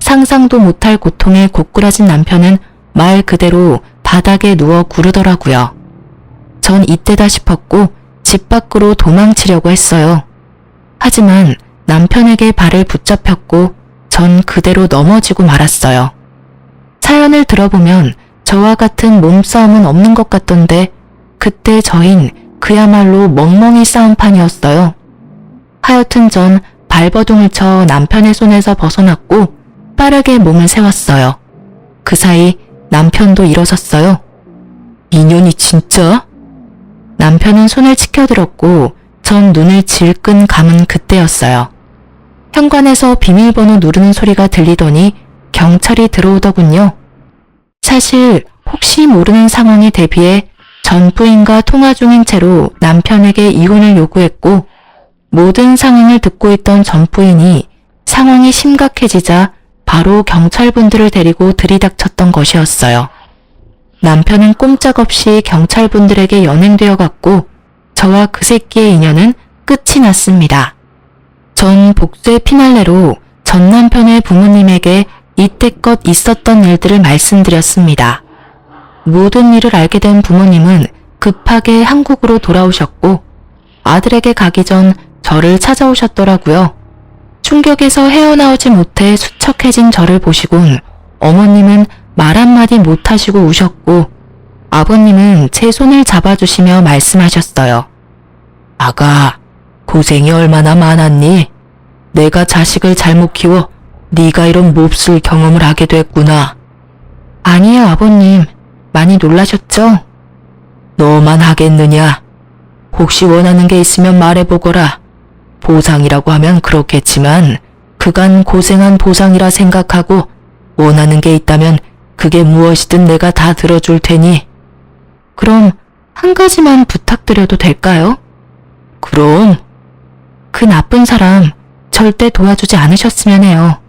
상상도 못할 고통에 고꾸라진 남편은 말 그대로 바닥에 누워 구르더라고요. 전 이때다 싶었고 집 밖으로 도망치려고 했어요. 하지만 남편에게 발을 붙잡혔고 전 그대로 넘어지고 말았어요. 사연을 들어보면 저와 같은 몸싸움은 없는 것 같던데 그때 저흰 그야말로 멍멍이 싸움판이었어요. 하여튼 전 발버둥을 쳐 남편의 손에서 벗어났고 빠르게 몸을 세웠어요. 그 사이 남편도 일어섰어요. 인연이 진짜? 남편은 손을 치켜들었고 전 눈을 질끈 감은 그때였어요. 현관에서 비밀번호 누르는 소리가 들리더니 경찰이 들어오더군요. 사실 혹시 모르는 상황에 대비해 전 부인과 통화 중인 채로 남편에게 이혼을 요구했고 모든 상황을 듣고 있던 전 부인이 상황이 심각해지자 바로 경찰분들을 데리고 들이닥쳤던 것이었어요. 남편은 꼼짝없이 경찰분들에게 연행되어 갔고 저와 그 새끼의 인연은 끝이 났습니다. 전 복수의 피날레로 전 남편의 부모님에게 이때껏 있었던 일들을 말씀드렸습니다. 모든 일을 알게 된 부모님은 급하게 한국으로 돌아오셨고 아들에게 가기 전 저를 찾아오셨더라고요. 충격에서 헤어나오지 못해 수척해진 저를 보시곤 어머님은 말 한마디 못하시고 우셨고 아버님은 제 손을 잡아주시며 말씀하셨어요. 아가, 고생이 얼마나 많았니? 내가 자식을 잘못 키워 네가 이런 몹쓸 경험을 하게 됐구나. 아니에요, 아버님. 많이 놀라셨죠? 너만 하겠느냐? 혹시 원하는 게 있으면 말해보거라. 보상이라고 하면 그렇겠지만 그간 고생한 보상이라 생각하고 원하는 게 있다면 그게 무엇이든 내가 다 들어줄 테니. 그럼 한 가지만 부탁드려도 될까요? 그럼. 그 나쁜 사람 절대 도와주지 않으셨으면 해요.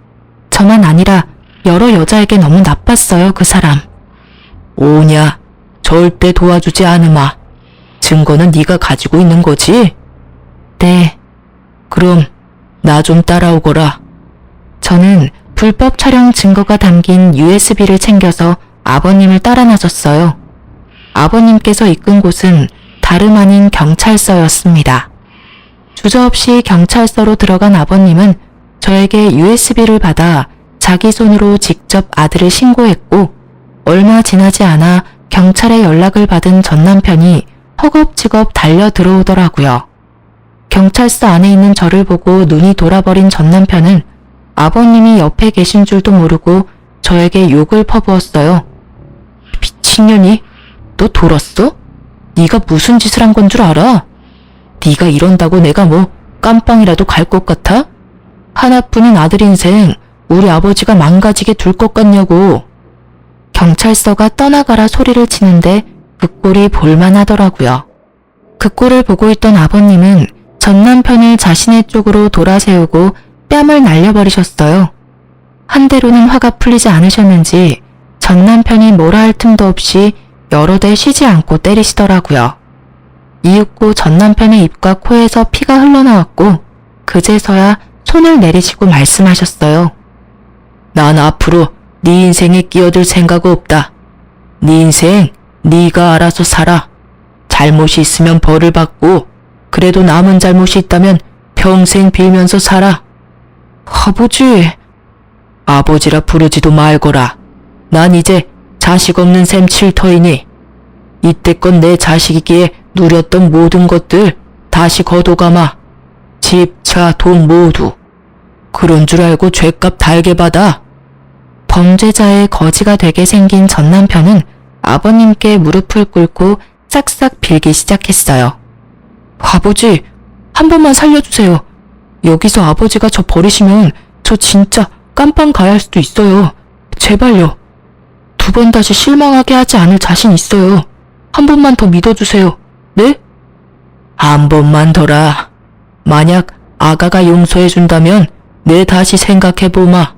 저만 아니라 여러 여자에게 너무 나빴어요, 그 사람. 오냐, 절대 도와주지 않으마. 증거는 네가 가지고 있는 거지? 네. 그럼 나 좀 따라오거라. 저는 불법 촬영 증거가 담긴 USB를 챙겨서 아버님을 따라 나섰어요. 아버님께서 이끈 곳은 다름 아닌 경찰서였습니다. 주저없이 경찰서로 들어간 아버님은 저에게 USB를 받아 자기 손으로 직접 아들을 신고했고 얼마 지나지 않아 경찰에 연락을 받은 전 남편이 허겁지겁 달려 들어오더라고요. 경찰서 안에 있는 저를 보고 눈이 돌아버린 전 남편은 아버님이 옆에 계신 줄도 모르고 저에게 욕을 퍼부었어요. 미친년이, 너 돌았어? 네가 무슨 짓을 한 건 줄 알아? 네가 이런다고 내가 뭐 깜빵이라도 갈 것 같아? 하나뿐인 아들 인생 우리 아버지가 망가지게 둘 것 같냐고. 경찰서가 떠나가라 소리를 치는데 그 꼴이 볼만하더라고요. 그 꼴을 보고 있던 아버님은 전 남편을 자신의 쪽으로 돌아세우고 뺨을 날려버리셨어요. 한 대로는 화가 풀리지 않으셨는지 전 남편이 뭐라 할 틈도 없이 여러 대 쉬지 않고 때리시더라고요. 이윽고 전 남편의 입과 코에서 피가 흘러나왔고 그제서야 손을 내리시고 말씀하셨어요. 난 앞으로 네 인생에 끼어들 생각 없다. 네 인생 네가 알아서 살아. 잘못이 있으면 벌을 받고 그래도 남은 잘못이 있다면 평생 빌면서 살아. 아버지. 아버지라 부르지도 말거라. 난 이제 자식 없는 셈 칠터이니 이때껏 내 자식이기에 누렸던 모든 것들 다시 거둬가마. 집, 차, 돈 모두. 그런 줄 알고 죗값 달게 받아. 범죄자의 거지가 되게 생긴 전 남편은 아버님께 무릎을 꿇고 싹싹 빌기 시작했어요. 아버지, 한 번만 살려주세요. 여기서 아버지가 저 버리시면 저 진짜 깜빵 가야 할 수도 있어요. 제발요. 2번 다시 실망하게 하지 않을 자신 있어요. 한 번만 더 믿어주세요. 네? 한 번만 더라. 만약 아가가 용서해준다면 내 다시 생각해보마.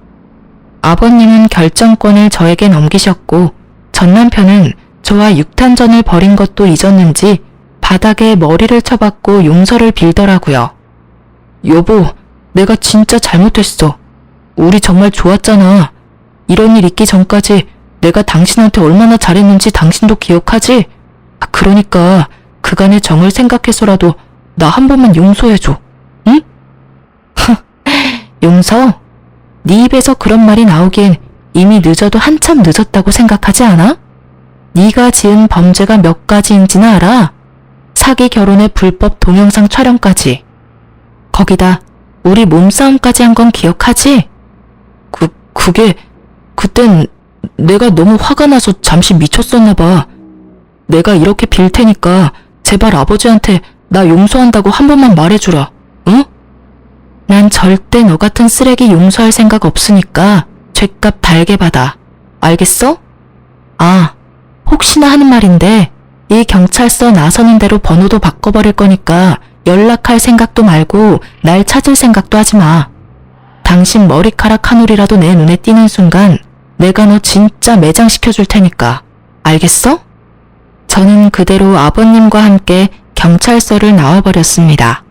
아버님은 결정권을 저에게 넘기셨고 전 남편은 저와 육탄전을 벌인 것도 잊었는지 바닥에 머리를 쳐박고 용서를 빌더라고요. 여보, 내가 진짜 잘못했어. 우리 정말 좋았잖아. 이런 일 있기 전까지 내가 당신한테 얼마나 잘했는지 당신도 기억하지? 그러니까 그간의 정을 생각해서라도 나 한 번만 용서해줘. 응? 용서? 네 입에서 그런 말이 나오기엔 이미 늦어도 한참 늦었다고 생각하지 않아? 네가 지은 범죄가 몇 가지인지는 알아? 사기 결혼의 불법 동영상 촬영까지. 거기다 우리 몸싸움까지 한 건 기억하지? 그게 그땐 내가 너무 화가 나서 잠시 미쳤었나 봐. 내가 이렇게 빌 테니까 제발 아버지한테 나 용서한다고 한 번만 말해주라. 응? 난 절대 너 같은 쓰레기 용서할 생각 없으니까 죗값 달게 받아. 알겠어? 아, 혹시나 하는 말인데 이 경찰서 나서는 대로 번호도 바꿔버릴 거니까 연락할 생각도 말고 날 찾을 생각도 하지 마. 당신 머리카락 한 올이라도 내 눈에 띄는 순간 내가 너 진짜 매장시켜줄 테니까. 알겠어? 저는 그대로 아버님과 함께 경찰서를 나와버렸습니다.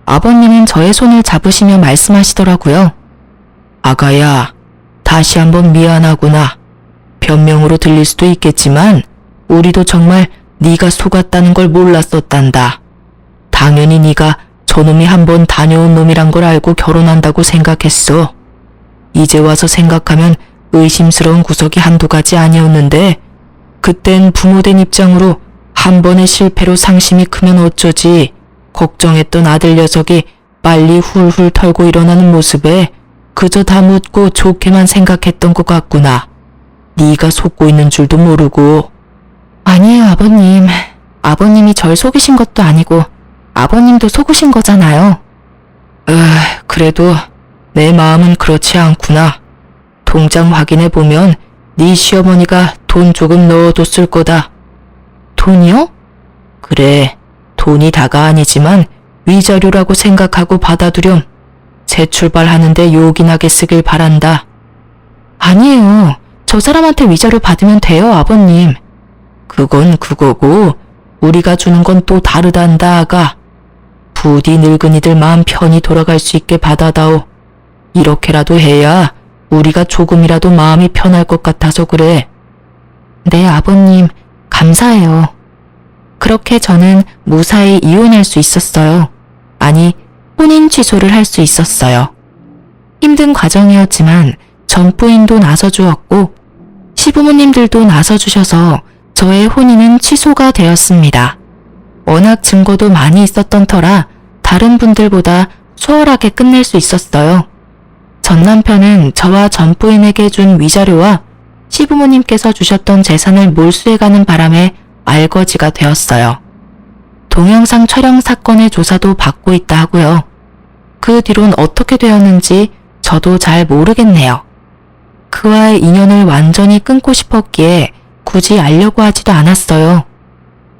아버님은 저의 손을 잡으시며 말씀하시더라고요. 아가야, 다시 한번 미안하구나. 변명으로 들릴 수도 있겠지만 우리도 정말 네가 속았다는 걸 몰랐었단다. 당연히 네가 저놈이 한번 다녀온 놈이란 걸 알고 결혼한다고 생각했어. 이제 와서 생각하면 의심스러운 구석이 한두 가지 아니었는데 그땐 부모된 입장으로 한 번의 실패로 상심이 크면 어쩌지 걱정했던 아들 녀석이 빨리 훌훌 털고 일어나는 모습에 그저 다 묻고 좋게만 생각했던 것 같구나. 네가 속고 있는 줄도 모르고. 아니에요, 아버님. 아버님이 절 속이신 것도 아니고 아버님도 속으신 거잖아요. 그래도 내 마음은 그렇지 않구나. 통장 확인해보면 네 시어머니가 돈 조금 넣어뒀을 거다. 돈이요? 그래, 돈이 다가 아니지만 위자료라고 생각하고 받아두렴. 재출발하는데 요긴하게 쓰길 바란다. 아니에요. 저 사람한테 위자료 받으면 돼요, 아버님. 그건 그거고 우리가 주는 건 또 다르단다, 아가. 부디 늙은이들 마음 편히 돌아갈 수 있게 받아다오. 이렇게라도 해야 우리가 조금이라도 마음이 편할 것 같아서 그래. 네, 아버님. 감사해요. 그렇게 저는 무사히 이혼할 수 있었어요. 아니, 혼인 취소를 할 수 있었어요. 힘든 과정이었지만 전부인도 나서주었고 시부모님들도 나서주셔서 저의 혼인은 취소가 되었습니다. 워낙 증거도 많이 있었던 터라 다른 분들보다 수월하게 끝낼 수 있었어요. 전 남편은 저와 전부인에게 준 위자료와 시부모님께서 주셨던 재산을 몰수해가는 바람에 알거지가 되었어요. 동영상 촬영 사건의 조사도 받고 있다 하고요. 그 뒤론 어떻게 되었는지 저도 잘 모르겠네요. 그와의 인연을 완전히 끊고 싶었기에 굳이 알려고 하지도 않았어요.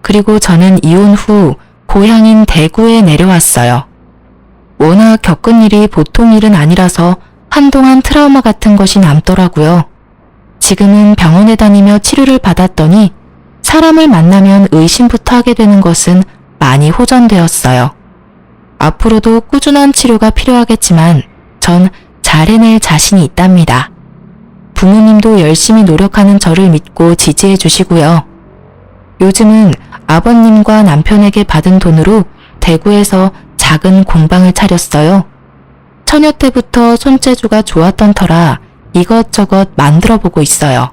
그리고 저는 이혼 후 고향인 대구에 내려왔어요. 워낙 겪은 일이 보통 일은 아니라서 한동안 트라우마 같은 것이 남더라고요. 지금은 병원에 다니며 치료를 받았더니 사람을 만나면 의심부터 하게 되는 것은 많이 호전되었어요. 앞으로도 꾸준한 치료가 필요하겠지만 전 잘 해낼 자신이 있답니다. 부모님도 열심히 노력하는 저를 믿고 지지해 주시고요. 요즘은 아버님과 남편에게 받은 돈으로 대구에서 작은 공방을 차렸어요. 처녀 때부터 손재주가 좋았던 터라 이것저것 만들어 보고 있어요.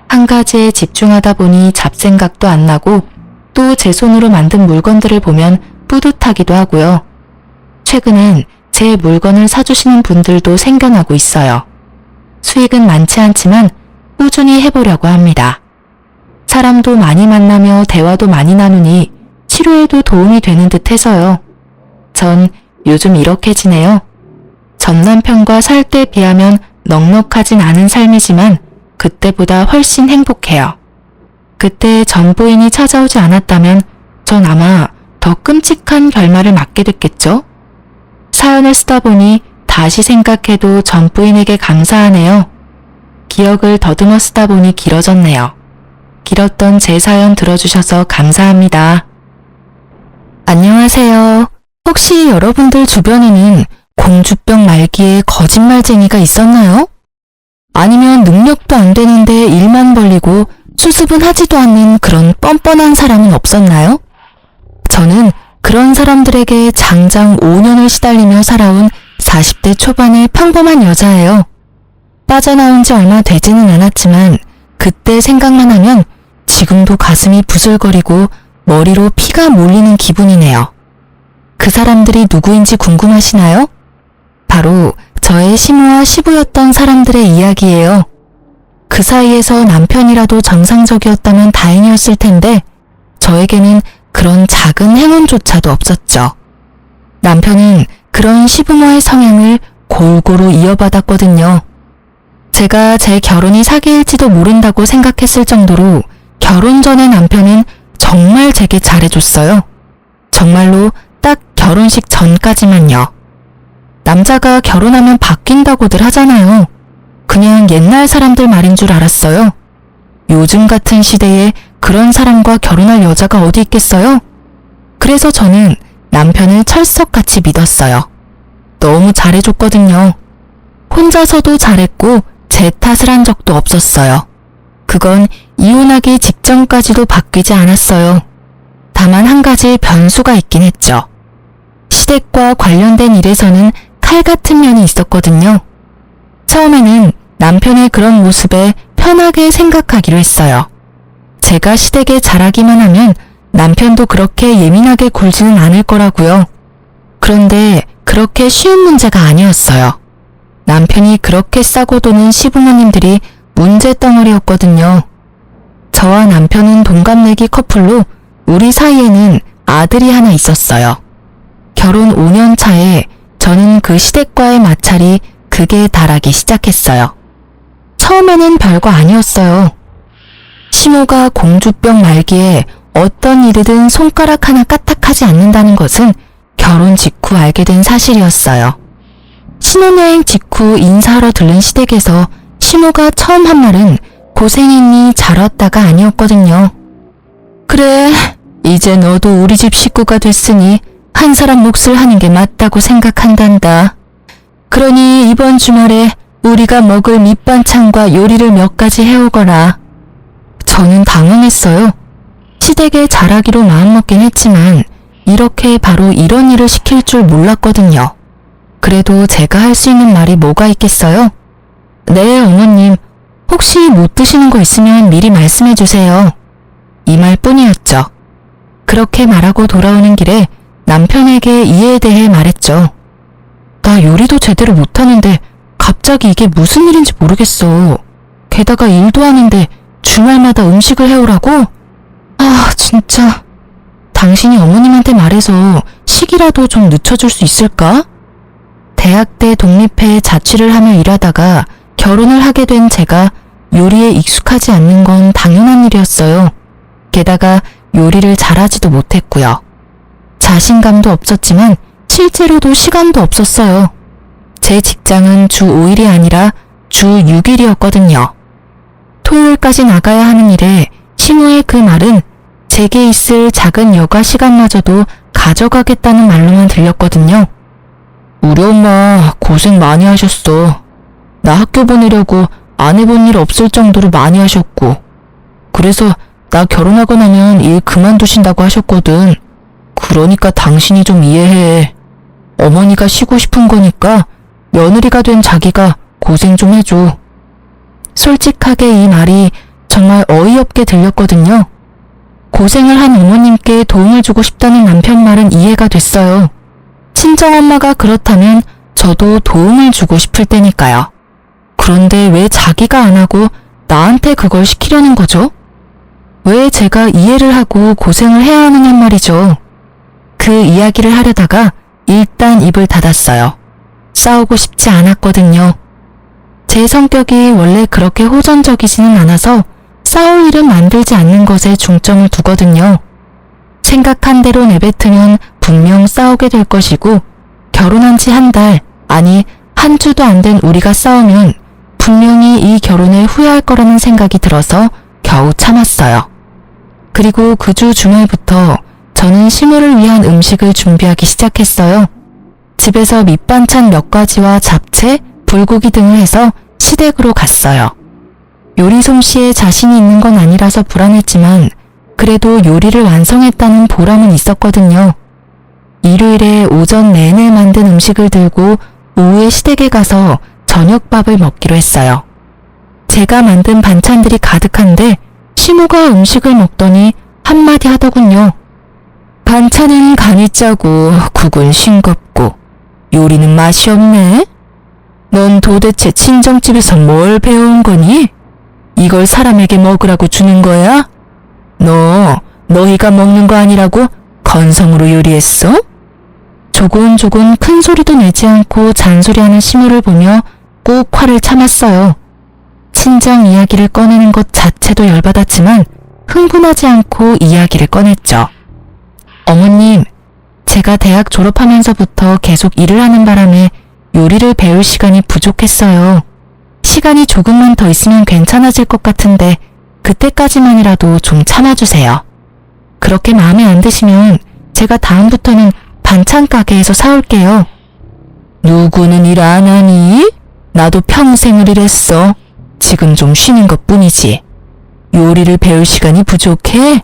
한 가지에 집중하다 보니 잡생각도 안 나고 또 제 손으로 만든 물건들을 보면 뿌듯하기도 하고요. 최근엔 제 물건을 사주시는 분들도 생겨나고 있어요. 수익은 많지 않지만 꾸준히 해보려고 합니다. 사람도 많이 만나며 대화도 많이 나누니 치료에도 도움이 되는 듯 해서요. 전 요즘 이렇게 지내요. 전 남편과 살 때 비하면 넉넉하진 않은 삶이지만 그때보다 훨씬 행복해요. 그때 전 부인이 찾아오지 않았다면 전 아마 더 끔찍한 결말을 맞게 됐겠죠? 사연을 쓰다 보니 다시 생각해도 전 부인에게 감사하네요. 기억을 더듬어 쓰다 보니 길어졌네요. 길었던 제 사연 들어주셔서 감사합니다. 안녕하세요. 혹시 여러분들 주변에는 공주병 말기에 거짓말쟁이가 있었나요? 아니면 능력도 안 되는데 일만 벌리고 수습은 하지도 않는 그런 뻔뻔한 사람은 없었나요? 저는 그런 사람들에게 장장 5년을 시달리며 살아온 40대 초반의 평범한 여자예요. 빠져나온 지 얼마 되지는 않았지만 그때 생각만 하면 지금도 가슴이 부슬거리고 머리로 피가 몰리는 기분이네요. 그 사람들이 누구인지 궁금하시나요? 바로 저의 시모와 시부였던 사람들의 이야기예요. 그 사이에서 남편이라도 정상적이었다면 다행이었을 텐데 저에게는 그런 작은 행운조차도 없었죠. 남편은 그런 시부모의 성향을 골고루 이어받았거든요. 제가 제 결혼이 사기일지도 모른다고 생각했을 정도로 결혼 전에 남편은 정말 제게 잘해줬어요. 정말로 딱 결혼식 전까지만요. 남자가 결혼하면 바뀐다고들 하잖아요. 그냥 옛날 사람들 말인 줄 알았어요. 요즘 같은 시대에 그런 사람과 결혼할 여자가 어디 있겠어요? 그래서 저는 남편을 철석같이 믿었어요. 너무 잘해줬거든요. 혼자서도 잘했고 제 탓을 한 적도 없었어요. 그건 이혼하기 직전까지도 바뀌지 않았어요. 다만 한 가지 변수가 있긴 했죠. 시댁과 관련된 일에서는 칼 같은 면이 있었거든요. 처음에는 남편의 그런 모습에 편하게 생각하기로 했어요. 제가 시댁에 잘하기만 하면 남편도 그렇게 예민하게 굴지는 않을 거라고요. 그런데 그렇게 쉬운 문제가 아니었어요. 남편이 그렇게 싸고 도는 시부모님들이 문제덩어리였거든요. 저와 남편은 동갑내기 커플로 우리 사이에는 아들이 하나 있었어요. 결혼 5년 차에 저는 그 시댁과의 마찰이 극에 달하기 시작했어요. 처음에는 별거 아니었어요. 시모가 공주병 말기에 어떤 일이든 손가락 하나 까딱하지 않는다는 것은 결혼 직후 알게 된 사실이었어요. 신혼여행 직후 인사하러 들른 시댁에서 시모가 처음 한 말은 고생했니 잘 왔다가 아니었거든요. 그래, 이제 너도 우리 집 식구가 됐으니 한 사람 몫을 하는 게 맞다고 생각한단다. 그러니 이번 주말에 우리가 먹을 밑반찬과 요리를 몇 가지 해오거라. 저는 당황했어요. 시댁에 잘하기로 마음먹긴 했지만 이렇게 바로 이런 일을 시킬 줄 몰랐거든요. 그래도 제가 할 수 있는 말이 뭐가 있겠어요? 네, 어머님. 혹시 못 드시는 거 있으면 미리 말씀해 주세요. 이 말뿐이었죠. 그렇게 말하고 돌아오는 길에 남편에게 이에 대해 말했죠. 나 요리도 제대로 못하는데 갑자기 이게 무슨 일인지 모르겠어. 게다가 일도 하는데 주말마다 음식을 해오라고? 아, 진짜. 당신이 어머님한테 말해서 식이라도 좀 늦춰줄 수 있을까? 대학 때 독립해 자취를 하며 일하다가 결혼을 하게 된 제가 요리에 익숙하지 않는 건 당연한 일이었어요. 게다가 요리를 잘하지도 못했고요. 자신감도 없었지만 실제로도 시간도 없었어요. 제 직장은 주 5일이 아니라 주 6일이었거든요. 토요일까지 나가야 하는 일에 시모의 그 말은 제게 있을 작은 여가 시간마저도 가져가겠다는 말로만 들렸거든요. 우리 엄마 고생 많이 하셨어. 나 학교 보내려고 안 해본 일 없을 정도로 많이 하셨고, 그래서 나 결혼하고 나면 일 그만두신다고 하셨거든. 그러니까 당신이 좀 이해해. 어머니가 쉬고 싶은 거니까 며느리가 된 자기가 고생 좀 해줘. 솔직하게 이 말이 정말 어이없게 들렸거든요. 고생을 한 어머님께 도움을 주고 싶다는 남편 말은 이해가 됐어요. 친정엄마가 그렇다면 저도 도움을 주고 싶을 때니까요. 그런데 왜 자기가 안 하고 나한테 그걸 시키려는 거죠? 왜 제가 이해를 하고 고생을 해야 하느냐 말이죠. 그 이야기를 하려다가 일단 입을 닫았어요. 싸우고 싶지 않았거든요. 제 성격이 원래 그렇게 호전적이지는 않아서 싸울 일은 만들지 않는 것에 중점을 두거든요. 생각한 대로 내뱉으면 분명 싸우게 될 것이고, 결혼한 지 한 달, 아니 한 주도 안 된 우리가 싸우면 분명히 이 결혼에 후회할 거라는 생각이 들어서 겨우 참았어요. 그리고 그 주 주말부터 저는 시모를 위한 음식을 준비하기 시작했어요. 집에서 밑반찬 몇 가지와 잡채, 불고기 등을 해서 시댁으로 갔어요. 요리 솜씨에 자신이 있는 건 아니라서 불안했지만 그래도 요리를 완성했다는 보람은 있었거든요. 일요일에 오전 내내 만든 음식을 들고 오후에 시댁에 가서 저녁밥을 먹기로 했어요. 제가 만든 반찬들이 가득한데 시모가 음식을 먹더니 한마디 하더군요. 반찬은 간이 짜고 국은 싱겁고 요리는 맛이 없네. 넌 도대체 친정집에서 뭘 배워온 거니? 이걸 사람에게 먹으라고 주는 거야? 너희가 먹는 거 아니라고 건성으로 요리했어? 조곤조곤 큰 소리도 내지 않고 잔소리하는 시모를 보며 꼭 화를 참았어요. 친정 이야기를 꺼내는 것 자체도 열받았지만 흥분하지 않고 이야기를 꺼냈죠. 어머님, 제가 대학 졸업하면서부터 계속 일을 하는 바람에 요리를 배울 시간이 부족했어요. 시간이 조금만 더 있으면 괜찮아질 것 같은데 그때까지만이라도 좀 참아주세요. 그렇게 마음에 안 드시면 제가 다음부터는 반찬 가게에서 사올게요. 누구는 일 안 하니? 나도 평생을 일했어. 지금 좀 쉬는 것뿐이지. 요리를 배울 시간이 부족해?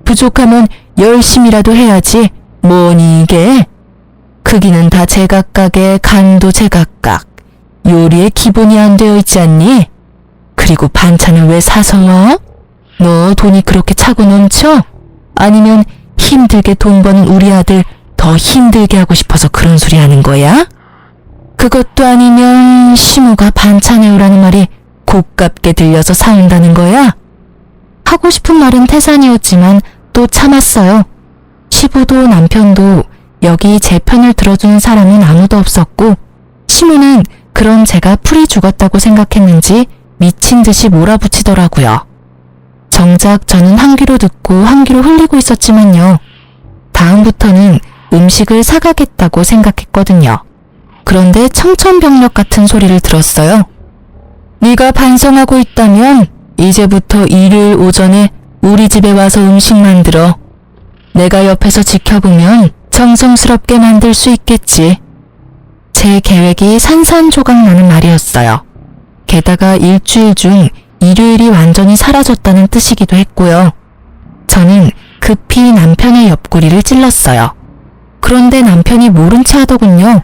부족하면 열심히라도 해야지. 뭐니 이게? 크기는 다 제각각에 간도 제각각. 요리에 기본이 안 되어 있지 않니? 그리고 반찬을 왜 사서 와? 너 돈이 그렇게 차고 넘쳐? 아니면 힘들게 돈 버는 우리 아들 더 힘들게 하고 싶어서 그런 소리 하는 거야? 그것도 아니면 시모가 반찬해오라는 말이 고깝게 들려서 사온다는 거야? 하고 싶은 말은 태산이었지만 또 참았어요. 시부도 남편도 여기 제 편을 들어주는 사람은 아무도 없었고 시모는 그런 제가 풀이 죽었다고 생각했는지 미친 듯이 몰아붙이더라고요. 정작 저는 한 귀로 듣고 한 귀로 흘리고 있었지만요. 다음부터는 음식을 사가겠다고 생각했거든요. 그런데 청천벽력 같은 소리를 들었어요. 네가 반성하고 있다면 이제부터 일요일 오전에 우리 집에 와서 음식 만들어. 내가 옆에서 지켜보면 정성스럽게 만들 수 있겠지. 제 계획이 산산조각 나는 말이었어요. 게다가 일주일 중 일요일이 완전히 사라졌다는 뜻이기도 했고요. 저는 급히 남편의 옆구리를 찔렀어요. 그런데 남편이 모른 체 하더군요.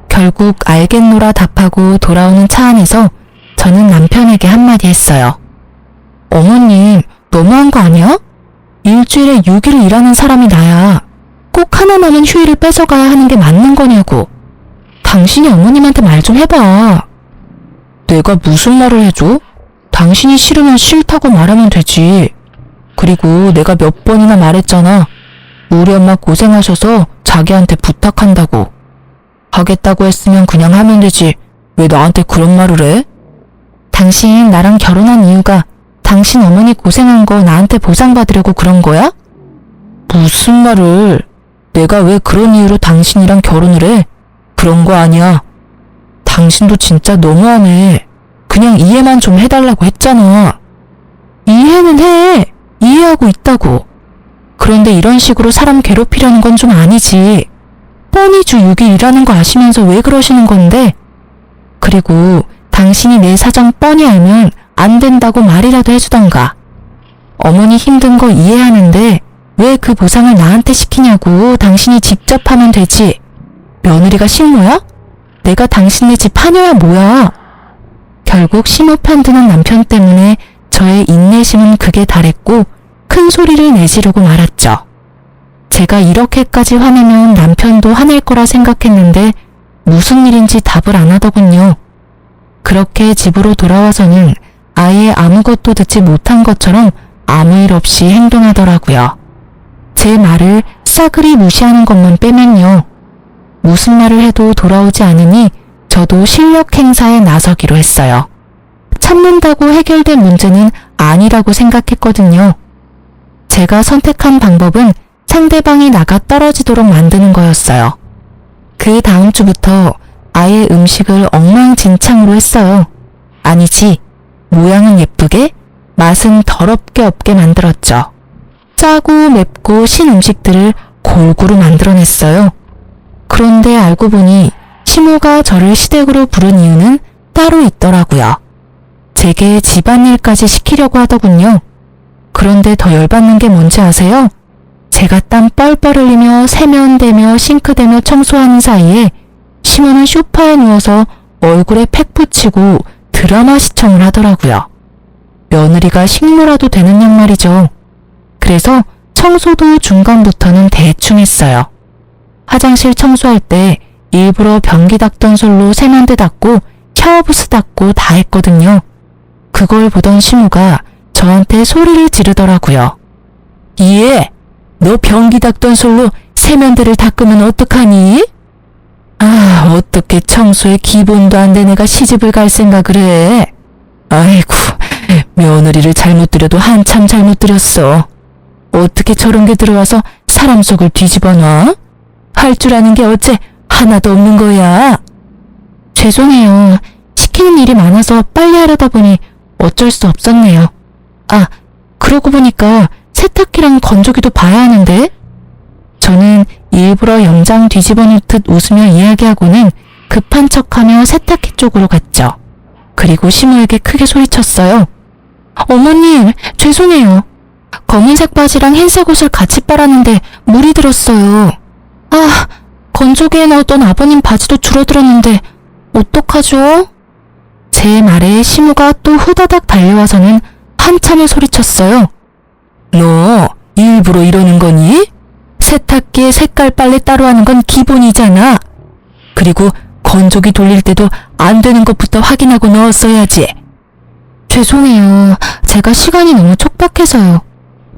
결국 알겠노라 답하고 돌아오는 차 안에서 저는 남편에게 한마디 했어요. 어머님, 너무한 거 아니야? 일주일에 6일 일하는 사람이 나야. 꼭 하나 남은 휴일을 뺏어가야 하는 게 맞는 거냐고. 당신이 어머님한테 말 좀 해봐. 내가 무슨 말을 해줘? 당신이 싫으면 싫다고 말하면 되지. 그리고 내가 몇 번이나 말했잖아. 우리 엄마 고생하셔서 자기한테 부탁한다고. 하겠다고 했으면 그냥 하면 되지. 왜 나한테 그런 말을 해? 당신 나랑 결혼한 이유가 당신 어머니 고생한 거 나한테 보상받으려고 그런 거야? 무슨 말을. 내가 왜 그런 이유로 당신이랑 결혼을 해? 그런 거 아니야. 당신도 진짜 너무하네. 그냥 이해만 좀 해달라고 했잖아. 이해는 해. 이해하고 있다고. 그런데 이런 식으로 사람 괴롭히려는 건 좀 아니지. 뻔히 주 6일 일하는 거 아시면서 왜 그러시는 건데? 그리고 당신이 내 사정 뻔히 알면 안 된다고 말이라도 해주던가. 어머니 힘든 거 이해하는데 왜 그 보상을 나한테 시키냐고. 당신이 직접 하면 되지. 며느리가 식모야? 내가 당신네 집 하녀야 뭐야. 결국 시모 편드는 남편 때문에 저의 인내심은 극에 달했고 큰 소리를 내지르고 말았죠. 제가 이렇게까지 화내면 남편도 화낼 거라 생각했는데 무슨 일인지 답을 안 하더군요. 그렇게 집으로 돌아와서는 아예 아무것도 듣지 못한 것처럼 아무 일 없이 행동하더라고요. 제 말을 싸그리 무시하는 것만 빼면요. 무슨 말을 해도 돌아오지 않으니 저도 실력 행사에 나서기로 했어요. 참는다고 해결된 문제는 아니라고 생각했거든요. 제가 선택한 방법은 상대방이 나가 떨어지도록 만드는 거였어요. 그 다음 주부터 아예 음식을 엉망진창으로 했어요. 아니지, 모양은 예쁘게, 맛은 더럽게 없게 만들었죠. 짜고 맵고 신 음식들을 골고루 만들어냈어요. 그런데 알고 보니 시모가 저를 시댁으로 부른 이유는 따로 있더라고요. 제게 집안일까지 시키려고 하더군요. 그런데 더 열받는 게 뭔지 아세요? 제가 땀 뻘뻘 흘리며 세면대며 싱크대며 청소하는 사이에 시모는 소파에 누워서 얼굴에 팩 붙이고 드라마 시청을 하더라고요. 며느리가 식모라도 되는 양 말이죠. 그래서 청소도 중간부터는 대충 했어요. 화장실 청소할 때 일부러 변기 닦던 솔로 세면대 닦고 샤워부스 닦고 다 했거든요. 그걸 보던 시모가 저한테 소리를 지르더라고요. 예, 너 변기 닦던 솔로 세면대를 닦으면 어떡하니? 아, 어떻게 청소에 기본도 안 된 애가 시집을 갈 생각을 해? 아이고, 며느리를 잘못 들여도 한참 잘못 들였어. 어떻게 저런 게 들어와서 사람 속을 뒤집어 놔? 할 줄 아는 게 어째 하나도 없는 거야? 죄송해요. 시키는 일이 많아서 빨리 하려다 보니 어쩔 수 없었네요. 아, 그러고 보니까 세탁기랑 건조기도 봐야 하는데? 저는 일부러 염장 뒤집어 놓듯 웃으며 이야기하고는 급한 척하며 세탁기 쪽으로 갔죠. 그리고 시모에게 크게 소리쳤어요. 어머님, 죄송해요. 검은색 바지랑 흰색 옷을 같이 빨았는데 물이 들었어요. 아, 건조기에 넣었던 아버님 바지도 줄어들었는데 어떡하죠? 제 말에 시무가 또 후다닥 달려와서는 한참을 소리쳤어요. 너 일부러 이러는 거니? 세탁기에 색깔 빨래 따로 하는 건 기본이잖아. 그리고 건조기 돌릴 때도 안 되는 것부터 확인하고 넣었어야지. 죄송해요. 제가 시간이 너무 촉박해서요.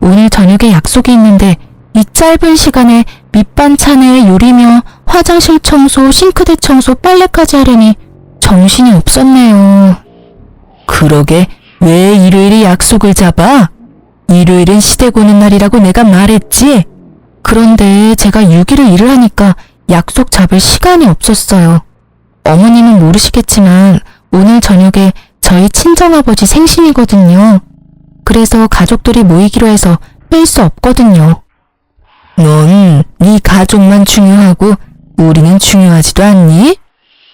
오늘 저녁에 약속이 있는데 이 짧은 시간에 밑반찬에 요리며 화장실 청소, 싱크대 청소, 빨래까지 하려니 정신이 없었네요. 그러게 왜 일요일에 약속을 잡아? 일요일은 시댁 오는 날이라고 내가 말했지? 그런데 제가 6일을 일을 하니까 약속 잡을 시간이 없었어요. 어머님은 모르시겠지만 오늘 저녁에 저희 친정아버지 생신이거든요. 그래서 가족들이 모이기로 해서 뺄 수 없거든요. 넌 네 가족만 중요하고 우리는 중요하지도 않니?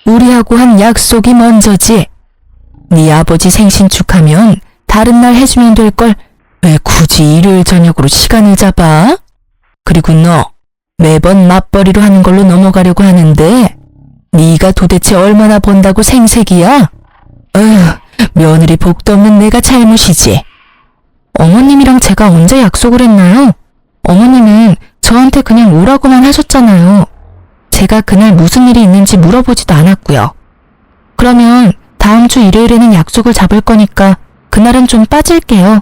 우리하고 한 약속이 먼저지. 네 아버지 생신 축하면 다른 날 해주면 될 걸 왜 굳이 일요일 저녁으로 시간을 잡아? 그리고 너 매번 맞벌이로 하는 걸로 넘어가려고 하는데 네가 도대체 얼마나 번다고 생색이야? 어휴, 며느리 복도 없는 내가 잘못이지. 어머님이랑 제가 언제 약속을 했나요? 어머님은 저한테 그냥 오라고만 하셨잖아요. 제가 그날 무슨 일이 있는지 물어보지도 않았고요. 그러면 다음 주 일요일에는 약속을 잡을 거니까 그날은 좀 빠질게요.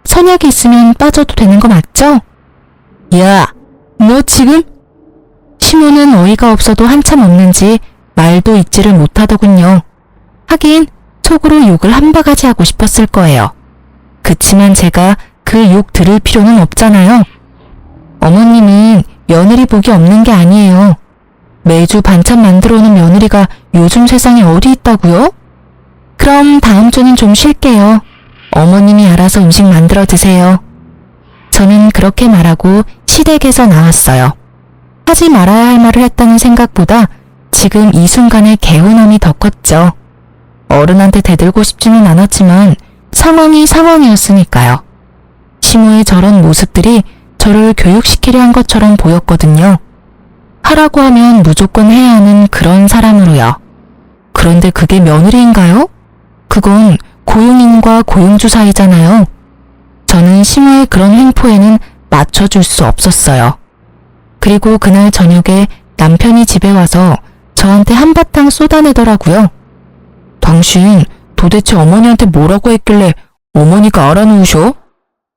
선약이 있으면 빠져도 되는 거 맞죠? 야, 너 지금? 시모는 어이가 없어도 한참 없는지 말도 잊지를 못하더군요. 하긴 속으로 욕을 한 바가지 하고 싶었을 거예요. 그치만 제가 그 욕 들을 필요는 없잖아요. 어머님은 며느리 복이 없는 게 아니에요. 매주 반찬 만들어 오는 며느리가 요즘 세상에 어디 있다고요? 그럼 다음 주는 좀 쉴게요. 어머님이 알아서 음식 만들어 드세요. 저는 그렇게 말하고 시댁에서 나왔어요. 하지 말아야 할 말을 했다는 생각보다 지금 이 순간의 개운함이 더 컸죠. 어른한테 대들고 싶지는 않았지만 상황이 상황이었으니까요. 시모의 저런 모습들이 저를 교육시키려 한 것처럼 보였거든요. 하라고 하면 무조건 해야 하는 그런 사람으로요. 그런데 그게 며느리인가요? 그건 고용인과 고용주 사이잖아요. 저는 시모의 그런 횡포에는 맞춰줄 수 없었어요. 그리고 그날 저녁에 남편이 집에 와서 저한테 한바탕 쏟아내더라고요. 당신 도대체 어머니한테 뭐라고 했길래 어머니가 알아놓으셔?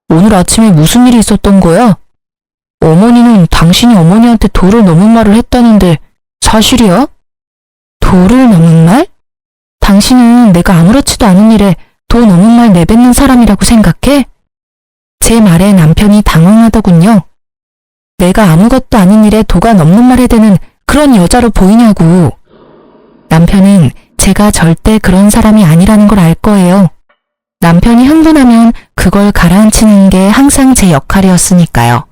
오늘 아침에 무슨 일이 있었던 거야? 어머니는 당신이 어머니한테 도를 넘은 말을 했다는데 사실이야? 도를 넘은 말? 당신은 내가 아무렇지도 않은 일에 도 넘은 말 내뱉는 사람이라고 생각해? 제 말에 남편이 당황하더군요. 내가 아무것도 아닌 일에 도가 넘는 말 해대는 그런 여자로 보이냐고. 남편은 제가 절대 그런 사람이 아니라는 걸 알 거예요. 남편이 흥분하면 그걸 가라앉히는 게 항상 제 역할이었으니까요.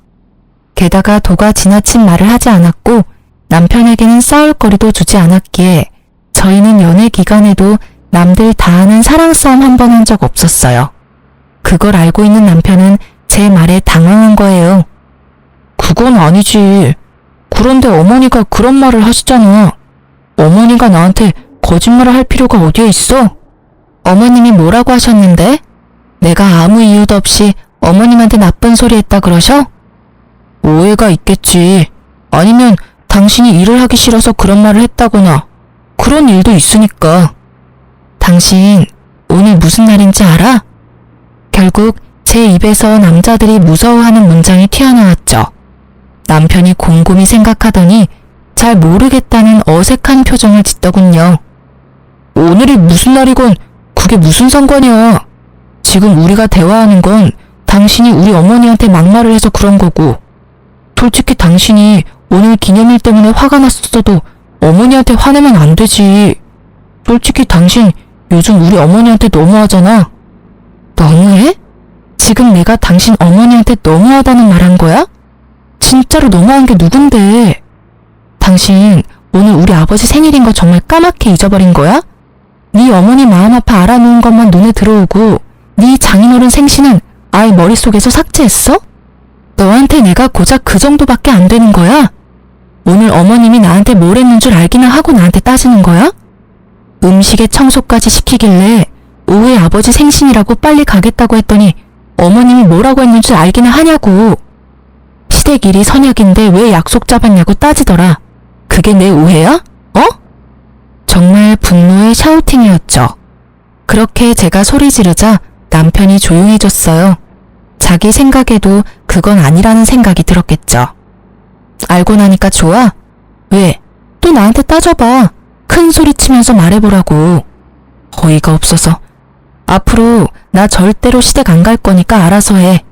게다가 도가 지나친 말을 하지 않았고 남편에게는 싸울 거리도 주지 않았기에 저희는 연애 기간에도 남들 다 아는 사랑 싸움 한 번 한 적 없었어요. 그걸 알고 있는 남편은 제 말에 당황한 거예요. 그건 아니지. 그런데 어머니가 그런 말을 하시잖아. 어머니가 나한테 거짓말을 할 필요가 어디에 있어? 어머님이 뭐라고 하셨는데? 내가 아무 이유도 없이 어머님한테 나쁜 소리 했다 그러셔? 오해가 있겠지. 아니면 당신이 일을 하기 싫어서 그런 말을 했다거나 그런 일도 있으니까. 당신 오늘 무슨 날인지 알아? 결국 제 입에서 남자들이 무서워하는 문장이 튀어나왔죠. 남편이 곰곰이 생각하더니 잘 모르겠다는 어색한 표정을 짓더군요. 오늘이 무슨 날이건 그게 무슨 상관이야. 지금 우리가 대화하는 건 당신이 우리 어머니한테 막말을 해서 그런 거고, 솔직히 당신이 오늘 기념일 때문에 화가 났었어도 어머니한테 화내면 안 되지. 솔직히 당신 요즘 우리 어머니한테 너무하잖아. 너무해? 지금 내가 당신 어머니한테 너무하다는 말 한 거야? 진짜로 너무한 게 누군데? 당신 오늘 우리 아버지 생일인 거 정말 까맣게 잊어버린 거야? 네 어머니 마음 아파 알아놓은 것만 눈에 들어오고 네 장인어른 생신은 아예 머릿속에서 삭제했어? 너한테 내가 고작 그 정도밖에 안 되는 거야? 오늘 어머님이 나한테 뭘 했는 줄 알기나 하고 나한테 따지는 거야? 음식에 청소까지 시키길래 오후에 아버지 생신이라고 빨리 가겠다고 했더니 어머님이 뭐라고 했는 줄 알기나 하냐고. 시댁 일이 선약인데 왜 약속 잡았냐고 따지더라. 그게 내 오해야? 정말 분노의 샤우팅이었죠. 그렇게 제가 소리 지르자 남편이 조용해졌어요. 자기 생각에도 그건 아니라는 생각이 들었겠죠. 알고 나니까 좋아? 왜? 또 나한테 따져봐. 큰 소리 치면서 말해보라고. 어이가 없어서. 앞으로 나 절대로 시댁 안 갈 거니까 알아서 해.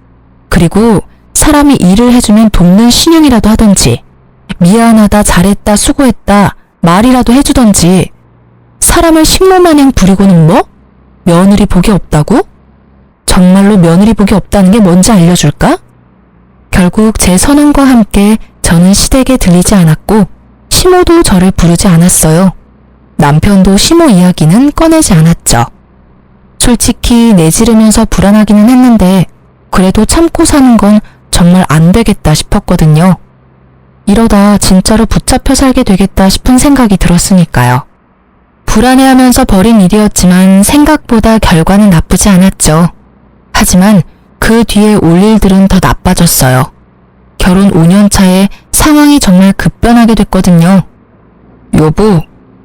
그리고 사람이 일을 해주면 돕는 신용이라도 하던지, 미안하다, 잘했다, 수고했다 말이라도 해주던지. 사람을 식모마냥 부리고는 뭐? 며느리 복이 없다고? 정말로 며느리 복이 없다는 게 뭔지 알려줄까? 결국 제 선언과 함께 저는 시댁에 들리지 않았고 시모도 저를 부르지 않았어요. 남편도 시모 이야기는 꺼내지 않았죠. 솔직히 내지르면서 불안하기는 했는데 그래도 참고 사는 건 정말 안 되겠다 싶었거든요. 이러다 진짜로 붙잡혀 살게 되겠다 싶은 생각이 들었으니까요. 불안해하면서 벌인 일이었지만 생각보다 결과는 나쁘지 않았죠. 하지만 그 뒤에 올 일들은 더 나빠졌어요. 결혼 5년 차에 상황이 정말 급변하게 됐거든요. 여보,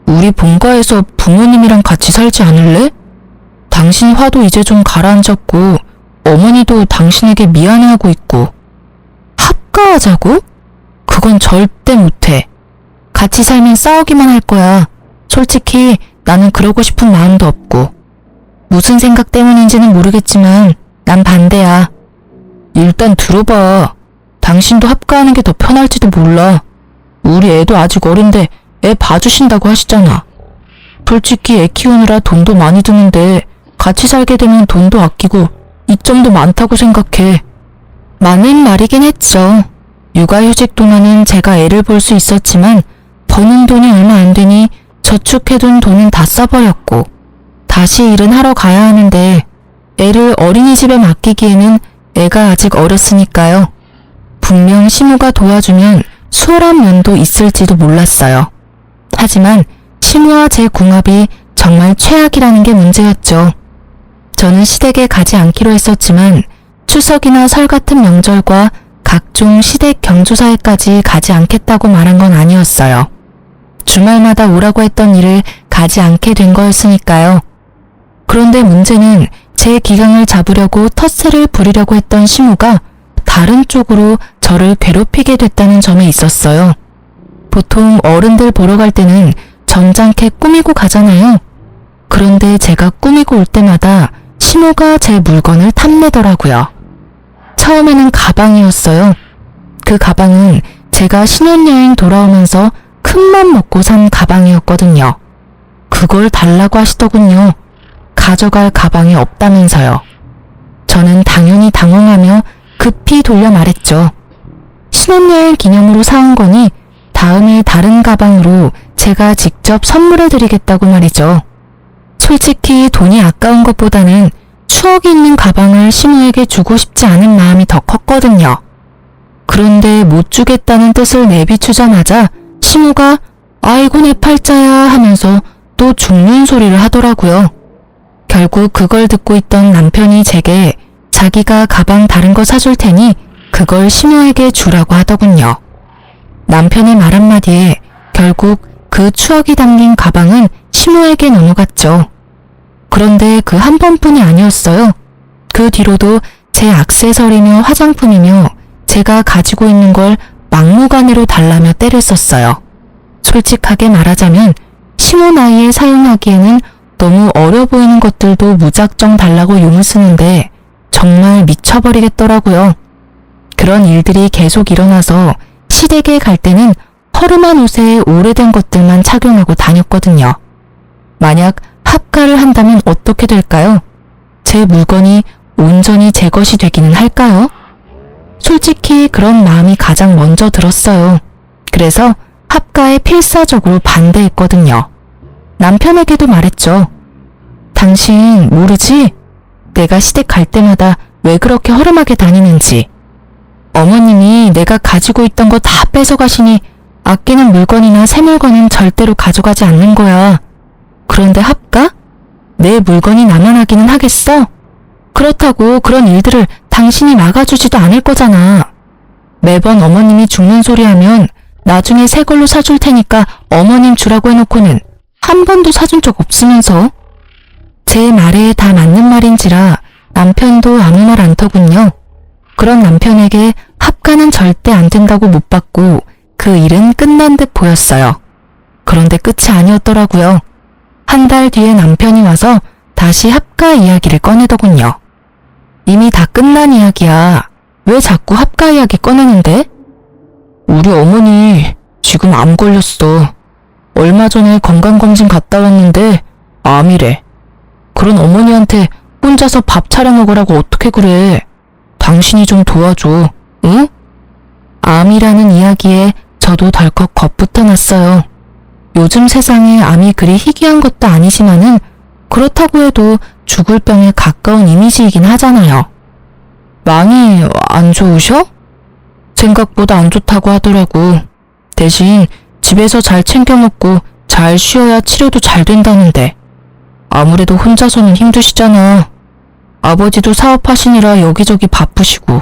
우리 본가에서 부모님이랑 같이 살지 않을래? 당신 화도 이제 좀 가라앉았고 어머니도 당신에게 미안해하고 있고. 합가하자고? 그건 절대 못해. 같이 살면 싸우기만 할 거야. 솔직히 나는 그러고 싶은 마음도 없고. 무슨 생각 때문인지는 모르겠지만 난 반대야. 일단 들어봐. 당신도 합가하는 게 더 편할지도 몰라. 우리 애도 아직 어린데 애 봐주신다고 하시잖아. 솔직히 애 키우느라 돈도 많이 드는데 같이 살게 되면 돈도 아끼고 이점도 많다고 생각해. 맞는 말이긴 했죠. 육아휴직 동안은 제가 애를 볼 수 있었지만 버는 돈이 얼마 안 되니 저축해둔 돈은 다 써버렸고 다시 일은 하러 가야 하는데 애를 어린이집에 맡기기에는 애가 아직 어렸으니까요. 분명 시모가 도와주면 수월한 면도 있을지도 몰랐어요. 하지만 시모와 제 궁합이 정말 최악이라는 게 문제였죠. 저는 시댁에 가지 않기로 했었지만 추석이나 설 같은 명절과 각종 시댁 경조사에까지 가지 않겠다고 말한 건 아니었어요. 주말마다 오라고 했던 일을 가지 않게 된 거였으니까요. 그런데 문제는 제 기강을 잡으려고 텃세를 부리려고 했던 시모가 다른 쪽으로 저를 괴롭히게 됐다는 점에 있었어요. 보통 어른들 보러 갈 때는 점잖게 꾸미고 가잖아요. 그런데 제가 꾸미고 올 때마다 시모가 제 물건을 탐내더라고요. 처음에는 가방이었어요. 그 가방은 제가 신혼여행 돌아오면서 큰맘 먹고 산 가방이었거든요. 그걸 달라고 하시더군요. 가져갈 가방이 없다면서요. 저는 당연히 당황하며 급히 돌려 말했죠. 신혼여행 기념으로 사온 거니 다음에 다른 가방으로 제가 직접 선물해드리겠다고 말이죠. 솔직히 돈이 아까운 것보다는 추억이 있는 가방을 시모에게 주고 싶지 않은 마음이 더 컸거든요. 그런데 못 주겠다는 뜻을 내비추자마자 시모가 아이고 내 팔자야 하면서 또 죽는 소리를 하더라고요. 결국 그걸 듣고 있던 남편이 제게 자기가 가방 다른 거 사줄 테니 그걸 시모에게 주라고 하더군요. 남편의 말 한마디에 결국 그 추억이 담긴 가방은 시모에게 넘어갔죠. 그런데 그 한 번뿐이 아니었어요. 그 뒤로도 제 액세서리며 화장품이며 제가 가지고 있는 걸 막무가내로 달라며 때를 썼어요. 솔직하게 말하자면 시모 나이에 사용하기에는 너무 어려 보이는 것들도 무작정 달라고 용을 쓰는데 정말 미쳐버리겠더라고요. 그런 일들이 계속 일어나서 시댁에 갈 때는 허름한 옷에 오래된 것들만 착용하고 다녔거든요. 만약 합가를 한다면 어떻게 될까요? 제 물건이 온전히 제 것이 되기는 할까요? 솔직히 그런 마음이 가장 먼저 들었어요. 그래서 합가에 필사적으로 반대했거든요. 남편에게도 말했죠. 당신 모르지? 내가 시댁 갈 때마다 왜 그렇게 허름하게 다니는지. 어머님이 내가 가지고 있던 거 다 뺏어가시니 아끼는 물건이나 새 물건은 절대로 가져가지 않는 거야. 그런데 합가? 내 물건이 나만하기는 하겠어? 그렇다고 그런 일들을 당신이 막아주지도 않을 거잖아. 매번 어머님이 죽는 소리 하면 나중에 새 걸로 사줄 테니까 어머님 주라고 해놓고는 한 번도 사준 적 없으면서. 제 말에 다 맞는 말인지라 남편도 아무 말 안 터군요. 그런 남편에게 합가는 절대 안 된다고 못 받고 그 일은 끝난 듯 보였어요. 그런데 끝이 아니었더라고요. 한 달 뒤에 남편이 와서 다시 합가 이야기를 꺼내더군요. 이미 다 끝난 이야기야. 왜 자꾸 합가 이야기 꺼내는데? 우리 어머니 지금 암 걸렸어. 얼마 전에 건강검진 갔다 왔는데 암이래. 그런 어머니한테 혼자서 밥 차려 먹으라고 어떻게 그래. 당신이 좀 도와줘. 응? 암이라는 이야기에 저도 덜컥 겁부터 났어요. 요즘 세상에 암이 그리 희귀한 것도 아니지만은 그렇다고 해도 죽을 병에 가까운 이미지이긴 하잖아요. 많이 안 좋으셔? 생각보다 안 좋다고 하더라고. 대신 집에서 잘 챙겨 먹고 잘 쉬어야 치료도 잘 된다는데. 아무래도 혼자서는 힘드시잖아. 아버지도 사업하시느라 여기저기 바쁘시고.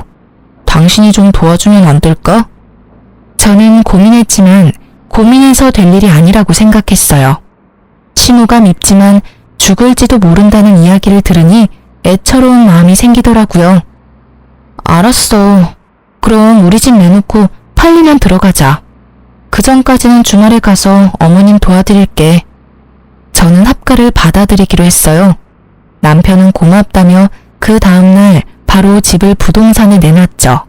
당신이 좀 도와주면 안 될까? 저는 고민했지만 고민해서 될 일이 아니라고 생각했어요. 시무가 밉지만 죽을지도 모른다는 이야기를 들으니 애처로운 마음이 생기더라고요. 알았어. 그럼 우리 집 내놓고 팔리면 들어가자. 그 전까지는 주말에 가서 어머님 도와드릴게. 저는 합가를 받아들이기로 했어요. 남편은 고맙다며 그 다음날 바로 집을 부동산에 내놨죠.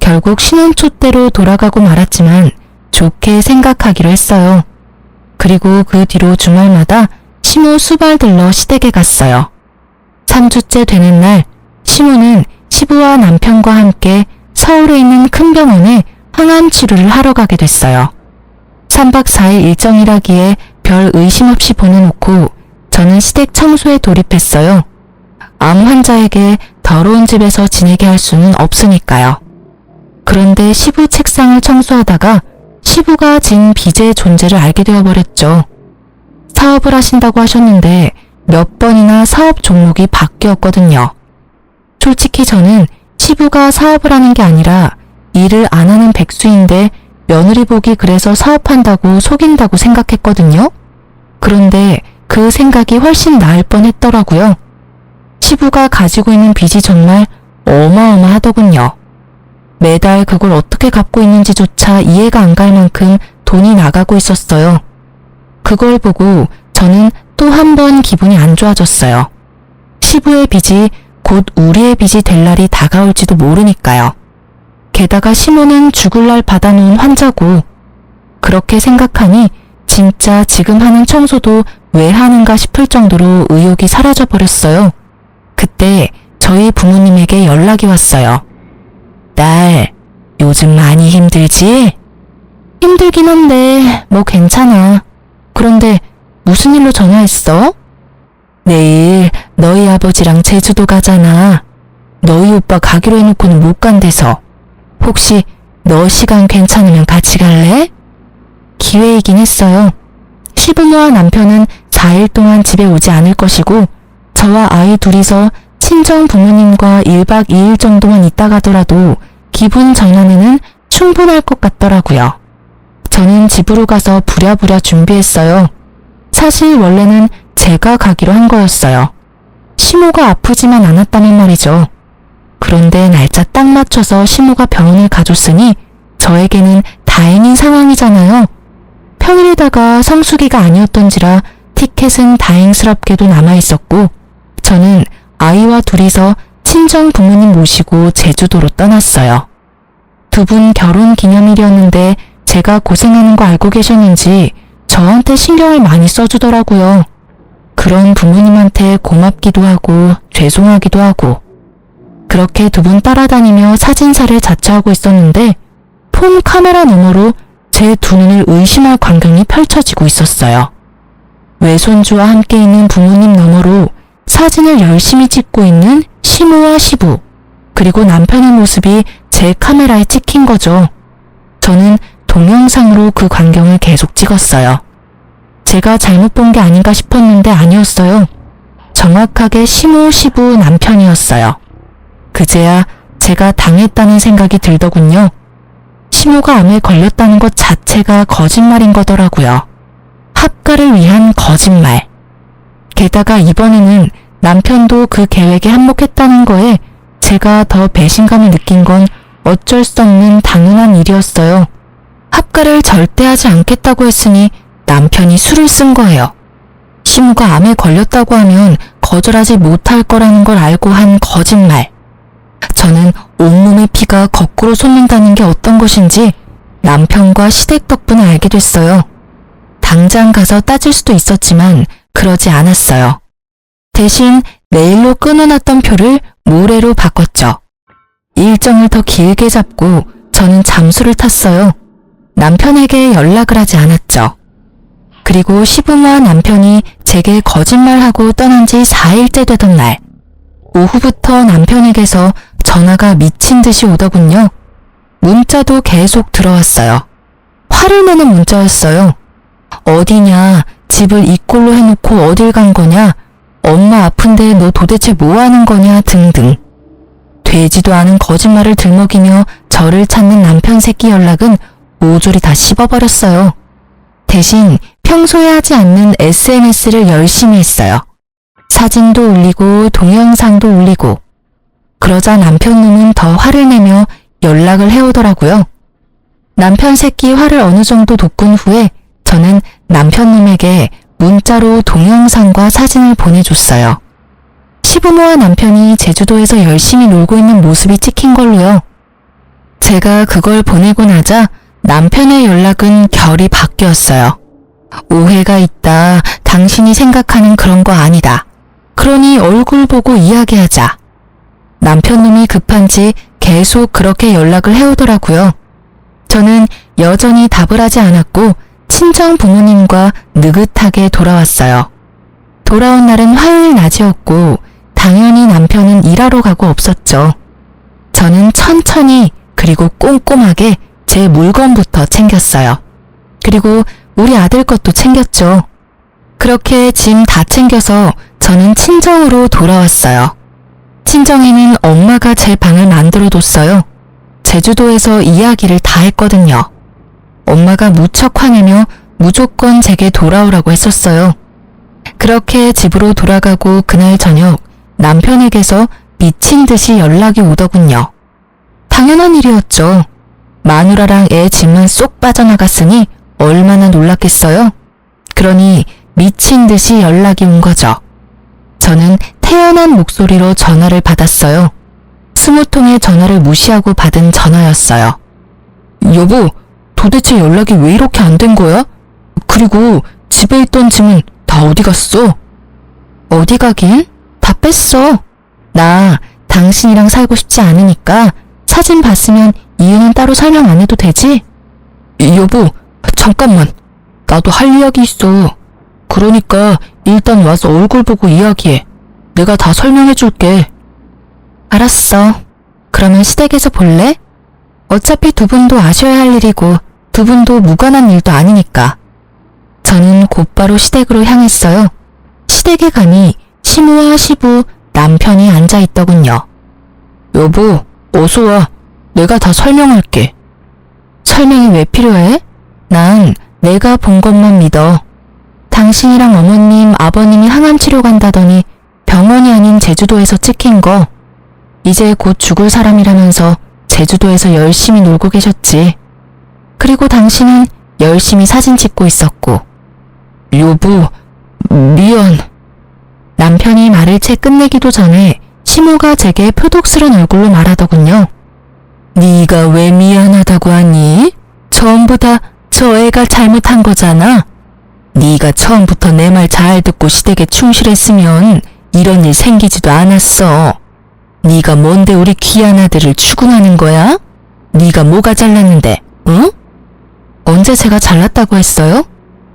결국 신혼초대로 돌아가고 말았지만 좋게 생각하기로 했어요. 그리고 그 뒤로 주말마다 시모 수발 들러 시댁에 갔어요. 3주째 되는 날 시모는 시부와 남편과 함께 서울에 있는 큰 병원에 항암 치료를 하러 가게 됐어요. 3박 4일 일정이라기에 별 의심 없이 보내놓고 저는 시댁 청소에 돌입했어요. 암 환자에게 더러운 집에서 지내게 할 수는 없으니까요. 그런데 시부 책상을 청소하다가 시부가 진 빚의 존재를 알게 되어버렸죠. 사업을 하신다고 하셨는데 몇 번이나 사업 종목이 바뀌었거든요. 솔직히 저는 시부가 사업을 하는 게 아니라 일을 안 하는 백수인데 며느리 복이 그래서 사업한다고 속인다고 생각했거든요. 그런데 그 생각이 훨씬 나을 뻔했더라고요. 시부가 가지고 있는 빚이 정말 어마어마하더군요. 매달 그걸 어떻게 갚고 있는지조차 이해가 안 갈 만큼 돈이 나가고 있었어요. 그걸 보고 저는 또 한 번 기분이 안 좋아졌어요. 시부의 빚이 곧 우리의 빚이 될 날이 다가올지도 모르니까요. 게다가 시모는 죽을 날 받아놓은 환자고. 그렇게 생각하니 진짜 지금 하는 청소도 왜 하는가 싶을 정도로 의욕이 사라져버렸어요. 그때 저희 부모님에게 연락이 왔어요. 딸, 요즘 많이 힘들지? 힘들긴 한데 뭐 괜찮아. 그런데 무슨 일로 전화했어? 내일 너희 아버지랑 제주도 가잖아. 너희 오빠 가기로 해놓고는 못 간대서. 혹시 너 시간 괜찮으면 같이 갈래? 기회이긴 했어요. 시부모와 남편은 4일 동안 집에 오지 않을 것이고 저와 아이 둘이서 친정 부모님과 1박 2일 정도만 있다 가더라도 기분 전환에는 충분할 것 같더라고요. 저는 집으로 가서 부랴부랴 준비했어요. 사실 원래는 제가 가기로 한 거였어요. 시모가 아프지만 않았다면 말이죠. 그런데 날짜 딱 맞춰서 시모가 병원을 가줬으니 저에게는 다행인 상황이잖아요. 평일에다가 성수기가 아니었던지라 티켓은 다행스럽게도 남아있었고 저는 아이와 둘이서 친정 부모님 모시고 제주도로 떠났어요. 두 분 결혼 기념일이었는데 제가 고생하는 거 알고 계셨는지 저한테 신경을 많이 써주더라고요. 그런 부모님한테 고맙기도 하고 죄송하기도 하고. 그렇게 두 분 따라다니며 사진사를 자처하고 있었는데 폰 카메라 너머로 제 두 눈을 의심할 광경이 펼쳐지고 있었어요. 외손주와 함께 있는 부모님 너머로 사진을 열심히 찍고 있는 시모와 시부, 그리고 남편의 모습이 제 카메라에 찍힌 거죠. 저는 동영상으로 그 광경을 계속 찍었어요. 제가 잘못 본 게 아닌가 싶었는데 아니었어요. 정확하게 시부 남편이었어요. 그제야 제가 당했다는 생각이 들더군요. 시모가 암에 걸렸다는 것 자체가 거짓말인 거더라고요. 합가를 위한 거짓말. 게다가 이번에는 남편도 그 계획에 한몫했다는 거에 제가 더 배신감을 느낀 건 어쩔 수 없는 당연한 일이었어요. 합가를 절대 하지 않겠다고 했으니 남편이 술을 쓴 거예요. 시모가 암에 걸렸다고 하면 거절하지 못할 거라는 걸 알고 한 거짓말. 저는 온몸의 피가 거꾸로 솟는다는 게 어떤 것인지 남편과 시댁 덕분에 알게 됐어요. 당장 가서 따질 수도 있었지만 그러지 않았어요. 대신 내일로 끊어놨던 표를 모레로 바꿨죠. 일정을 더 길게 잡고 저는 잠수를 탔어요. 남편에게 연락을 하지 않았죠. 그리고 시부모와 남편이 제게 거짓말하고 떠난 지 4일째 되던 날, 오후부터 남편에게서 전화가 미친 듯이 오더군요. 문자도 계속 들어왔어요. 화를 내는 문자였어요. 어디냐, 집을 이 꼴로 해놓고 어딜 간 거냐, 엄마 아픈데 너 도대체 뭐 하는 거냐 등등. 되지도 않은 거짓말을 들먹이며 저를 찾는 남편 새끼 연락은 모조리 다 씹어버렸어요. 대신 평소에 하지 않는 SNS를 열심히 했어요. 사진도 올리고 동영상도 올리고. 그러자 남편 놈은 더 화를 내며 연락을 해오더라고요. 남편 새끼 화를 어느 정도 돋군 후에 저는 남편 놈에게 문자로 동영상과 사진을 보내줬어요. 시부모와 남편이 제주도에서 열심히 놀고 있는 모습이 찍힌 걸로요. 제가 그걸 보내고 나자 남편의 연락은 결이 바뀌었어요. 오해가 있다. 당신이 생각하는 그런 거 아니다. 그러니 얼굴 보고 이야기하자. 남편 놈이 급한지 계속 그렇게 연락을 해오더라고요. 저는 여전히 답을 하지 않았고 친정 부모님과 느긋하게 돌아왔어요. 돌아온 날은 화요일 낮이었고 당연히 남편은 일하러 가고 없었죠. 저는 천천히 그리고 꼼꼼하게 제 물건부터 챙겼어요. 그리고 우리 아들 것도 챙겼죠. 그렇게 짐 다 챙겨서 저는 친정으로 돌아왔어요. 친정에는 엄마가 제 방을 만들어뒀어요. 제주도에서 이야기를 다 했거든요. 엄마가 무척 화내며 무조건 제게 돌아오라고 했었어요. 그렇게 집으로 돌아가고 그날 저녁 남편에게서 미친 듯이 연락이 오더군요. 당연한 일이었죠. 마누라랑 애 집만 쏙 빠져나갔으니 얼마나 놀랐겠어요? 그러니 미친 듯이 연락이 온 거죠. 저는 태연한 목소리로 전화를 받았어요. 20통의 전화를 무시하고 받은 전화였어요. 여보, 도대체 연락이 왜 이렇게 안 된 거야? 그리고 집에 있던 짐은 다 어디 갔어? 어디 가긴? 다 뺐어. 나 당신이랑 살고 싶지 않으니까 사진 봤으면 이유는 따로 설명 안 해도 되지? 여보, 잠깐만. 나도 할 이야기 있어. 그러니까 일단 와서 얼굴 보고 이야기해. 내가 다 설명해 줄게. 알았어. 그러면 시댁에서 볼래? 어차피 두 분도 아셔야 할 일이고 두 분도 무관한 일도 아니니까. 저는 곧바로 시댁으로 향했어요. 시댁에 가니 시모와 시부, 남편이 앉아있더군요. 여보, 어서 와. 내가 다 설명할게. 설명이 왜 필요해? 난 내가 본 것만 믿어. 당신이랑 어머님, 아버님이 항암 치료 간다더니 병원이 아닌 제주도에서 찍힌 거. 이제 곧 죽을 사람이라면서 제주도에서 열심히 놀고 계셨지. 그리고 당신은 열심히 사진 찍고 있었고. 여보, 미안. 남편이 말을 채 끝내기도 전에 시모가 제게 표독스런 얼굴로 말하더군요. 네가 왜 미안하다고 하니? 전부 다 저 애가 잘못한 거잖아. 네가 처음부터 내 말 잘 듣고 시댁에 충실했으면 이런 일 생기지도 않았어. 네가 뭔데 우리 귀한 아들을 추궁하는 거야? 네가 뭐가 잘났는데, 응? 언제 제가 잘났다고 했어요?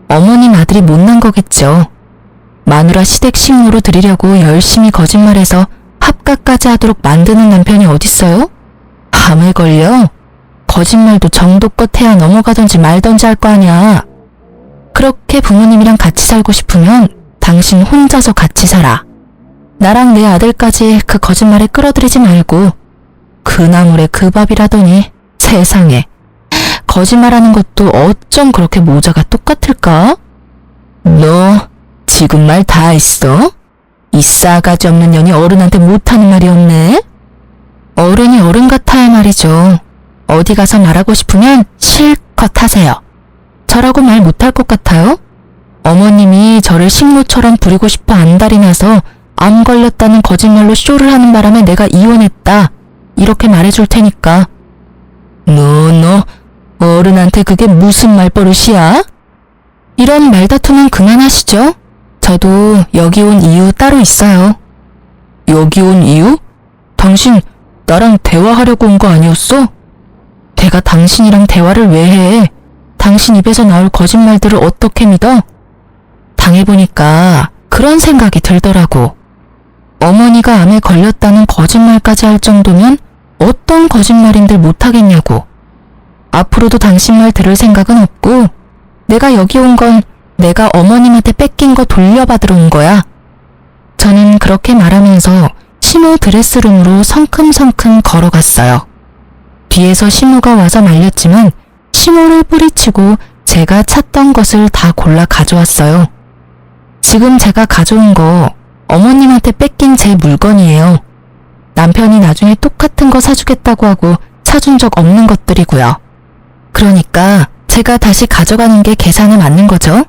어머님 아들이 못난 거겠죠. 마누라 시댁 식모로 드리려고 열심히 거짓말해서 합가까지 하도록 만드는 남편이 어딨어요? 암에 걸려? 거짓말도 정도껏 해야 넘어가던지 말던지 할 거 아니야. 그렇게 부모님이랑 같이 살고 싶으면 당신 혼자서 같이 살아. 나랑 내 아들까지 그 거짓말에 끌어들이지 말고. 그 나물에 그 밥이라더니 세상에. 거짓말하는 것도 어쩜 그렇게 모자가 똑같을까? 너 지금 말 다 했어? 이 싸가지 없는 년이 어른한테 못하는 말이 없네? 어른이 어른 같아야 말이죠. 어디 가서 말하고 싶으면 실컷 하세요. 저라고 말 못할 것 같아요? 어머님이 저를 식모처럼 부리고 싶어 안달이 나서 암 걸렸다는 거짓말로 쇼를 하는 바람에 내가 이혼했다. 이렇게 말해줄 테니까. 너 어른한테 그게 무슨 말버릇이야? 이런 말다툼은 그만하시죠. 저도 여기 온 이유 따로 있어요. 여기 온 이유? 당신 나랑 대화하려고 온 거 아니었어? 내가 당신이랑 대화를 왜 해? 당신 입에서 나올 거짓말들을 어떻게 믿어? 당해보니까 그런 생각이 들더라고. 어머니가 암에 걸렸다는 거짓말까지 할 정도면 어떤 거짓말인들 못하겠냐고. 앞으로도 당신 말 들을 생각은 없고 내가 여기 온 건 내가 어머님한테 뺏긴 거 돌려받으러 온 거야. 저는 그렇게 말하면서 시모 드레스룸으로 성큼성큼 걸어갔어요. 뒤에서 시모가 와서 말렸지만 시모를 뿌리치고 제가 찾던 것을 다 골라 가져왔어요. 지금 제가 가져온 거 어머님한테 뺏긴 제 물건이에요. 남편이 나중에 똑같은 거 사주겠다고 하고 사준 적 없는 것들이고요. 그러니까 제가 다시 가져가는 게 계산에 맞는 거죠?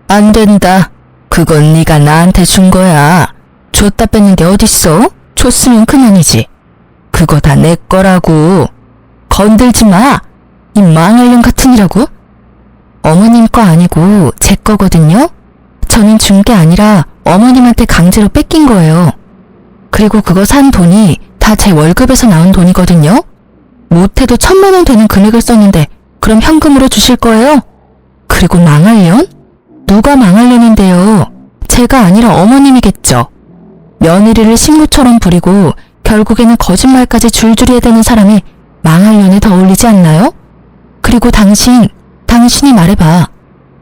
안 된다. 그건 네가 나한테 준 거야. 줬다 뺏는 게 어딨어? 줬으면 그만이지. 그거 다 내 거라고. 건들지 마. 이 망할 년 같으니라고. 어머님 거 아니고 제 거거든요. 저는 준 게 아니라 어머님한테 강제로 뺏긴 거예요. 그리고 그거 산 돈이 다 제 월급에서 나온 돈이거든요. 못해도 1,000만 원 되는 금액을 썼는데 그럼 현금으로 주실 거예요? 그리고 망할년? 누가 망할년인데요? 제가 아니라 어머님이겠죠. 며느리를 식모처럼 부리고 결국에는 거짓말까지 줄줄이 해대는 사람이 망할년에 더 어울리지 않나요? 그리고 당신이 말해봐.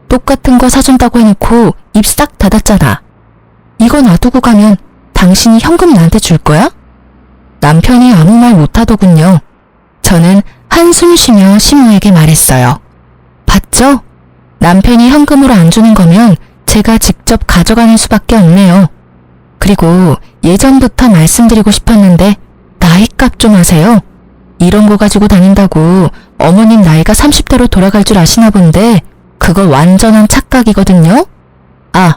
똑같은 거 사준다고 해놓고 입 싹 닫았잖아. 이거 놔두고 가면 당신이 현금 나한테 줄 거야? 남편이 아무 말 못하더군요. 저는 한숨 쉬며 시모에게 말했어요. 봤죠? 남편이 현금으로 안 주는 거면 제가 직접 가져가는 수밖에 없네요. 그리고 예전부터 말씀드리고 싶었는데 나이값 좀 하세요. 이런 거 가지고 다닌다고 어머님 나이가 30대로 돌아갈 줄 아시나 본데 그거 완전한 착각이거든요. 아,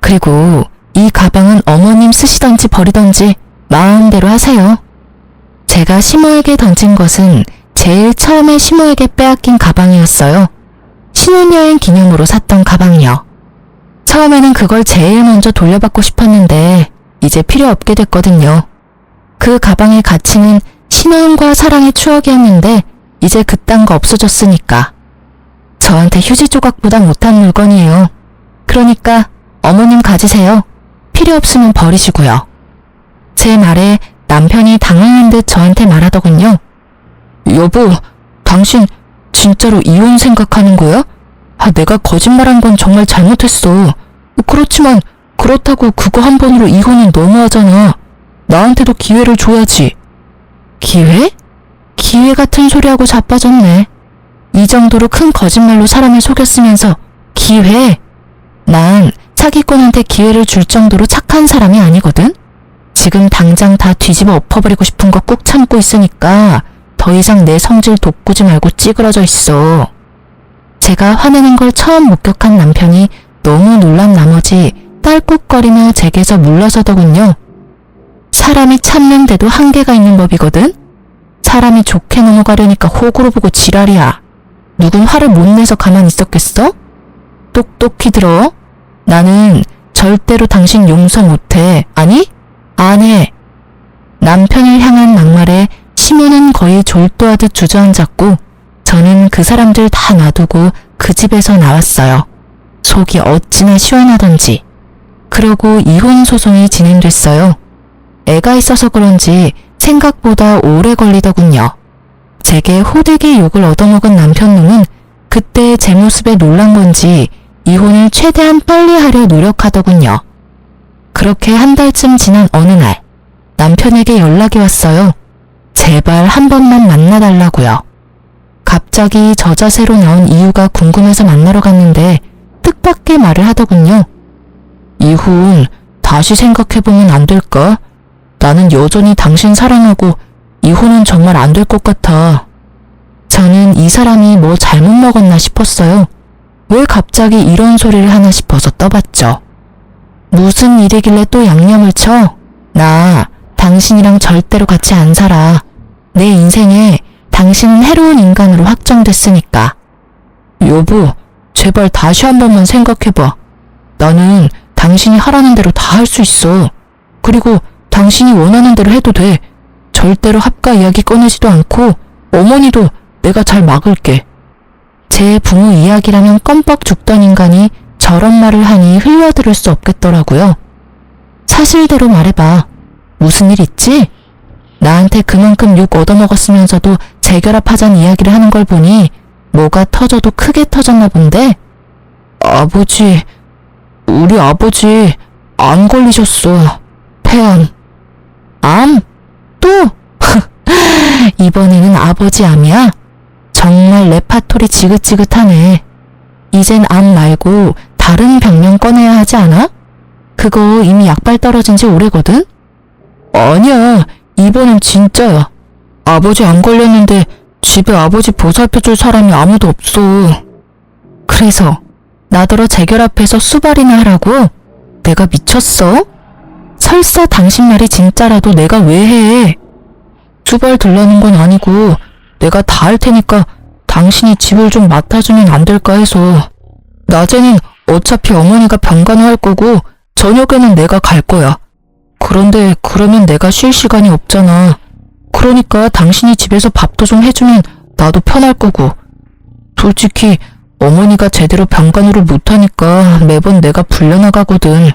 그리고 이 가방은 어머님 쓰시던지 버리던지 마음대로 하세요. 제가 시모에게 던진 것은 제일 처음에 시모에게 빼앗긴 가방이었어요. 신혼여행 기념으로 샀던 가방이요. 처음에는 그걸 제일 먼저 돌려받고 싶었는데 이제 필요 없게 됐거든요. 그 가방의 가치는 신혼과 사랑의 추억이었는데 이제 그딴 거 없어졌으니까. 저한테 휴지 조각보다 못한 물건이에요. 그러니까 어머님 가지세요. 필요 없으면 버리시고요. 제 말에 남편이 당황한 듯 저한테 말하더군요. 여보, 당신 진짜로 이혼 생각하는 거야? 내가 거짓말한 건 정말 잘못했어. 그렇지만 그렇다고 그거 한 번으로 이혼은 너무하잖아. 나한테도 기회를 줘야지. 기회? 기회 같은 소리하고 자빠졌네. 이 정도로 큰 거짓말로 사람을 속였으면서 기회? 난 사기꾼한테 기회를 줄 정도로 착한 사람이 아니거든? 지금 당장 다 뒤집어 엎어버리고 싶은 거 꾹 참고 있으니까 더 이상 내 성질 돋구지 말고 찌그러져 있어. 제가 화내는 걸 처음 목격한 남편이 너무 놀란 나머지 딸꾹거리며 제게서 물러서더군요. 사람이 참는데도 한계가 있는 법이거든? 사람이 좋게 넘어가려니까 호구로 보고 지랄이야. 누군 화를 못 내서 가만히 있었겠어? 똑똑히 들어. 나는 절대로 당신 용서 못해. 아니? 안 해. 남편을 향한 막말에 시모는 거의 졸도하듯 주저앉았고 저는 그 사람들 다 놔두고 그 집에서 나왔어요. 속이 어찌나 시원하던지. 그러고 이혼 소송이 진행됐어요. 애가 있어서 그런지 생각보다 오래 걸리더군요. 제게 호되게 욕을 얻어먹은 남편놈은 그때 제 모습에 놀란 건지 이혼을 최대한 빨리 하려 노력하더군요. 그렇게 한 달쯤 지난 어느 날 남편에게 연락이 왔어요. 제발 한 번만 만나달라고요. 갑자기 저 자세로 나온 이유가 궁금해서 만나러 갔는데 뜻밖의 말을 하더군요. 이혼 다시 생각해보면 안 될까? 나는 여전히 당신 사랑하고 이혼은 정말 안 될 것 같아. 저는 이 사람이 뭐 잘못 먹었나 싶었어요. 왜 갑자기 이런 소리를 하나 싶어서 떠봤죠. 무슨 일이길래 또 양념을 쳐? 나 당신이랑 절대로 같이 안 살아. 내 인생에 당신은 해로운 인간으로 확정됐으니까. 여보, 제발 다시 한 번만 생각해봐. 나는 당신이 하라는 대로 다 할 수 있어. 그리고 당신이 원하는 대로 해도 돼. 절대로 합가 이야기 꺼내지도 않고 어머니도 내가 잘 막을게. 제 부모 이야기라면 껌뻑 죽던 인간이 저런 말을 하니 흘려들을 수 없겠더라고요. 사실대로 말해봐. 무슨 일 있지? 나한테 그만큼 욕 얻어먹었으면서도 재결합하자는 이야기를 하는 걸 보니 뭐가 터져도 크게 터졌나 본데? 아버지, 우리 아버지 암 걸리셨어. 폐암. 암? 또? 이번에는 아버지 암이야? 정말 레파토리 지긋지긋하네. 이젠 암 말고 다른 병명 꺼내야 하지 않아? 그거 이미 약발 떨어진 지 오래거든? 아니야, 이번엔 진짜야. 아버지 안 걸렸는데 집에 아버지 보살펴줄 사람이 아무도 없어. 그래서 나더러 재결합해서 수발이나 하라고? 내가 미쳤어? 설사 당신 말이 진짜라도 내가 왜 해? 수발 들라는 건 아니고 내가 다 할 테니까 당신이 집을 좀 맡아주면 안 될까 해서. 낮에는 어차피 어머니가 병간호할 거고 저녁에는 내가 갈 거야. 그런데 그러면 내가 쉴 시간이 없잖아. 그러니까 당신이 집에서 밥도 좀 해주면 나도 편할 거고. 솔직히 어머니가 제대로 병간호를 못하니까 매번 내가 불려나가거든.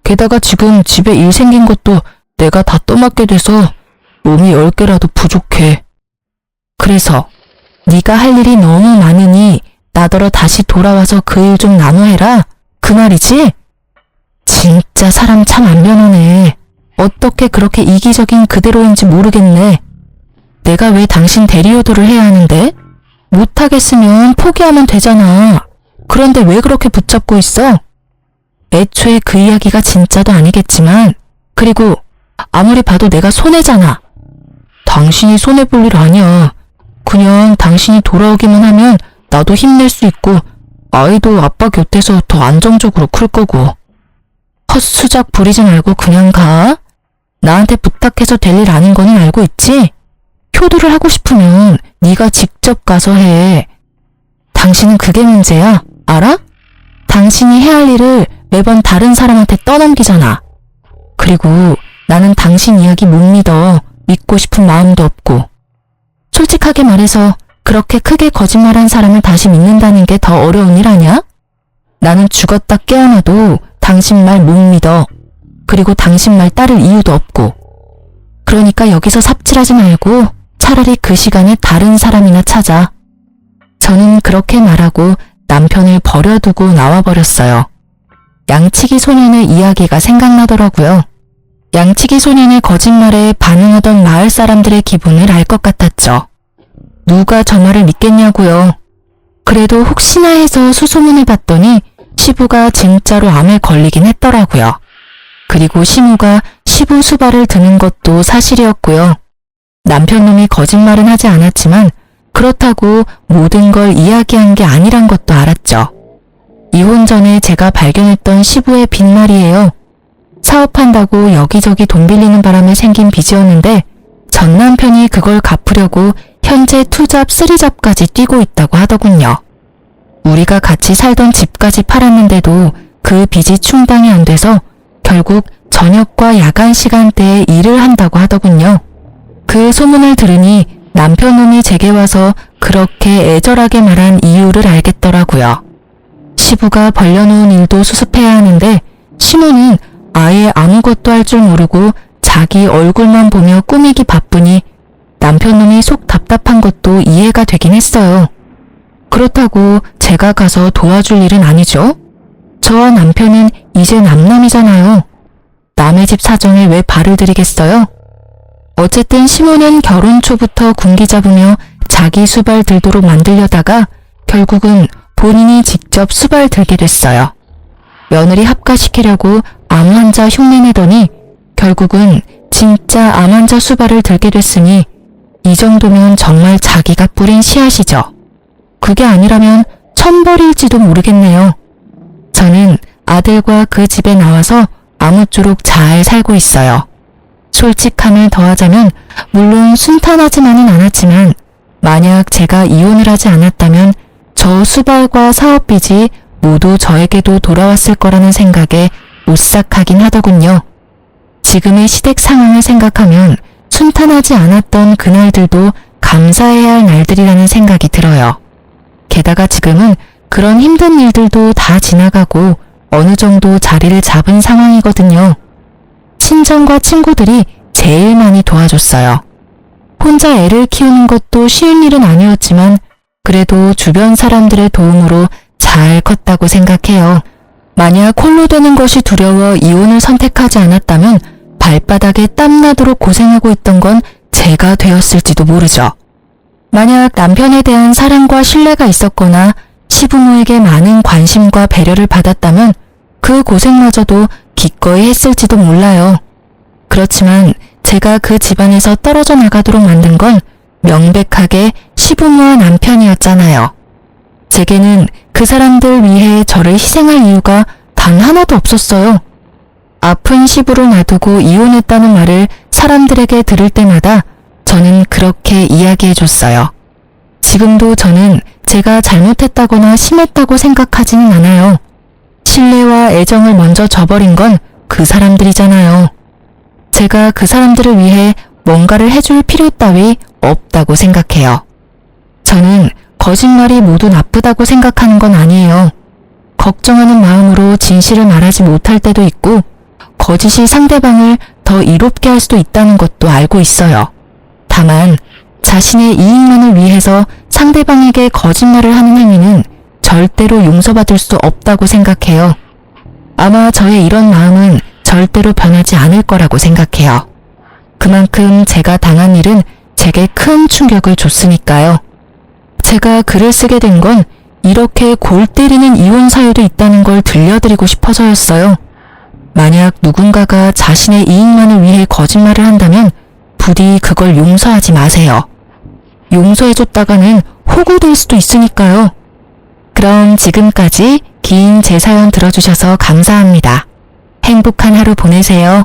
게다가 지금 집에 일 생긴 것도 내가 다 떠맡게 돼서 몸이 10개라도 부족해. 그래서 네가 할 일이 너무 많으니 나더러 다시 돌아와서 그 일 좀 나눠 해라. 그 말이지? 진짜 사람 참 안 변하네. 어떻게 그렇게 이기적인 그대로인지 모르겠네. 내가 왜 당신 대리효도를 해야 하는데? 못하겠으면 포기하면 되잖아. 그런데 왜 그렇게 붙잡고 있어? 애초에 그 이야기가 진짜도 아니겠지만, 그리고 아무리 봐도 내가 손해잖아. 당신이 손해볼 일 아니야. 그냥 당신이 돌아오기만 하면 나도 힘낼 수 있고 아이도 아빠 곁에서 더 안정적으로 클 거고. 헛수작 부리지 말고 그냥 가. 나한테 부탁해서 될 일 아닌 거는 알고 있지? 효도를 하고 싶으면 네가 직접 가서 해. 당신은 그게 문제야. 알아? 당신이 해야 할 일을 매번 다른 사람한테 떠넘기잖아. 그리고 나는 당신 이야기 못 믿어. 믿고 싶은 마음도 없고. 솔직하게 말해서 그렇게 크게 거짓말한 사람을 다시 믿는다는 게 더 어려운 일 아냐? 나는 죽었다 깨어나도 당신 말 못 믿어. 그리고 당신 말 따를 이유도 없고. 그러니까 여기서 삽질하지 말고 차라리 그 시간에 다른 사람이나 찾아. 저는 그렇게 말하고 남편을 버려두고 나와버렸어요. 양치기 소년의 이야기가 생각나더라고요. 양치기 소년의 거짓말에 반응하던 마을 사람들의 기분을 알 것 같았죠. 누가 저 말을 믿겠냐고요. 그래도 혹시나 해서 수소문을 봤더니 시부가 진짜로 암에 걸리긴 했더라고요. 그리고 시무가 시부 수발을 드는 것도 사실이었고요. 남편놈이 거짓말은 하지 않았지만 그렇다고 모든 걸 이야기한 게 아니란 것도 알았죠. 이혼 전에 제가 발견했던 시부의 빈말이에요. 사업한다고 여기저기 돈 빌리는 바람에 생긴 빚이었는데 전 남편이 그걸 갚으려고 현재 2잡, 3잡까지 뛰고 있다고 하더군요. 우리가 같이 살던 집까지 팔았는데도 그 빚이 충당이 안 돼서 결국 저녁과 야간 시간대에 일을 한다고 하더군요. 그 소문을 들으니 남편놈이 제게 와서 그렇게 애절하게 말한 이유를 알겠더라고요. 시부가 벌려놓은 일도 수습해야 하는데 시모는 아예 아무것도 할 줄 모르고 자기 얼굴만 보며 꾸미기 바쁘니 남편 놈이 속 답답한 것도 이해가 되긴 했어요. 그렇다고 제가 가서 도와줄 일은 아니죠. 저와 남편은 이제 남남이잖아요. 남의 집 사정에 왜 발을 들이겠어요? 어쨌든 시모는 결혼 초부터 군기 잡으며 자기 수발 들도록 만들려다가 결국은 본인이 직접 수발 들게 됐어요. 며느리 합가시키려고 암 환자 흉내내더니 결국은 진짜 암 환자 수발을 들게 됐으니 이 정도면 정말 자기가 뿌린 씨앗이죠. 그게 아니라면 천벌일지도 모르겠네요. 저는 아들과 그 집에 나와서 아무쪼록 잘 살고 있어요. 솔직함을 더하자면 물론 순탄하지만은 않았지만 만약 제가 이혼을 하지 않았다면 저 수발과 사업빚이 모두 저에게도 돌아왔을 거라는 생각에 오싹하긴 하더군요. 지금의 시댁 상황을 생각하면 순탄하지 않았던 그날들도 감사해야 할 날들이라는 생각이 들어요. 게다가 지금은 그런 힘든 일들도 다 지나가고 어느 정도 자리를 잡은 상황이거든요. 친정과 친구들이 제일 많이 도와줬어요. 혼자 애를 키우는 것도 쉬운 일은 아니었지만 그래도 주변 사람들의 도움으로 잘 컸다고 생각해요. 만약 홀로 되는 것이 두려워 이혼을 선택하지 않았다면 발바닥에 땀나도록 고생하고 있던 건 제가 되었을지도 모르죠. 만약 남편에 대한 사랑과 신뢰가 있었거나 시부모에게 많은 관심과 배려를 받았다면 그 고생마저도 기꺼이 했을지도 몰라요. 그렇지만 제가 그 집안에서 떨어져 나가도록 만든 건 명백하게 시부모와 남편이었잖아요. 제게는 그 사람들 위해 저를 희생할 이유가 단 하나도 없었어요. 아픈 시부를 놔두고 이혼했다는 말을 사람들에게 들을 때마다 저는 그렇게 이야기해줬어요. 지금도 저는 제가 잘못했다거나 심했다고 생각하지는 않아요. 신뢰와 애정을 먼저 저버린 건 그 사람들이잖아요. 제가 그 사람들을 위해 뭔가를 해줄 필요 따위 없다고 생각해요. 저는 거짓말이 모두 나쁘다고 생각하는 건 아니에요. 걱정하는 마음으로 진실을 말하지 못할 때도 있고 거짓이 상대방을 더 이롭게 할 수도 있다는 것도 알고 있어요. 다만 자신의 이익만을 위해서 상대방에게 거짓말을 하는 행위는 절대로 용서받을 수 없다고 생각해요. 아마 저의 이런 마음은 절대로 변하지 않을 거라고 생각해요. 그만큼 제가 당한 일은 제게 큰 충격을 줬으니까요. 제가 글을 쓰게 된 건 이렇게 골 때리는 이혼 사유도 있다는 걸 들려드리고 싶어서였어요. 만약 누군가가 자신의 이익만을 위해 거짓말을 한다면 부디 그걸 용서하지 마세요. 용서해줬다가는 호구될 수도 있으니까요. 그럼 지금까지 긴 제 사연 들어주셔서 감사합니다. 행복한 하루 보내세요.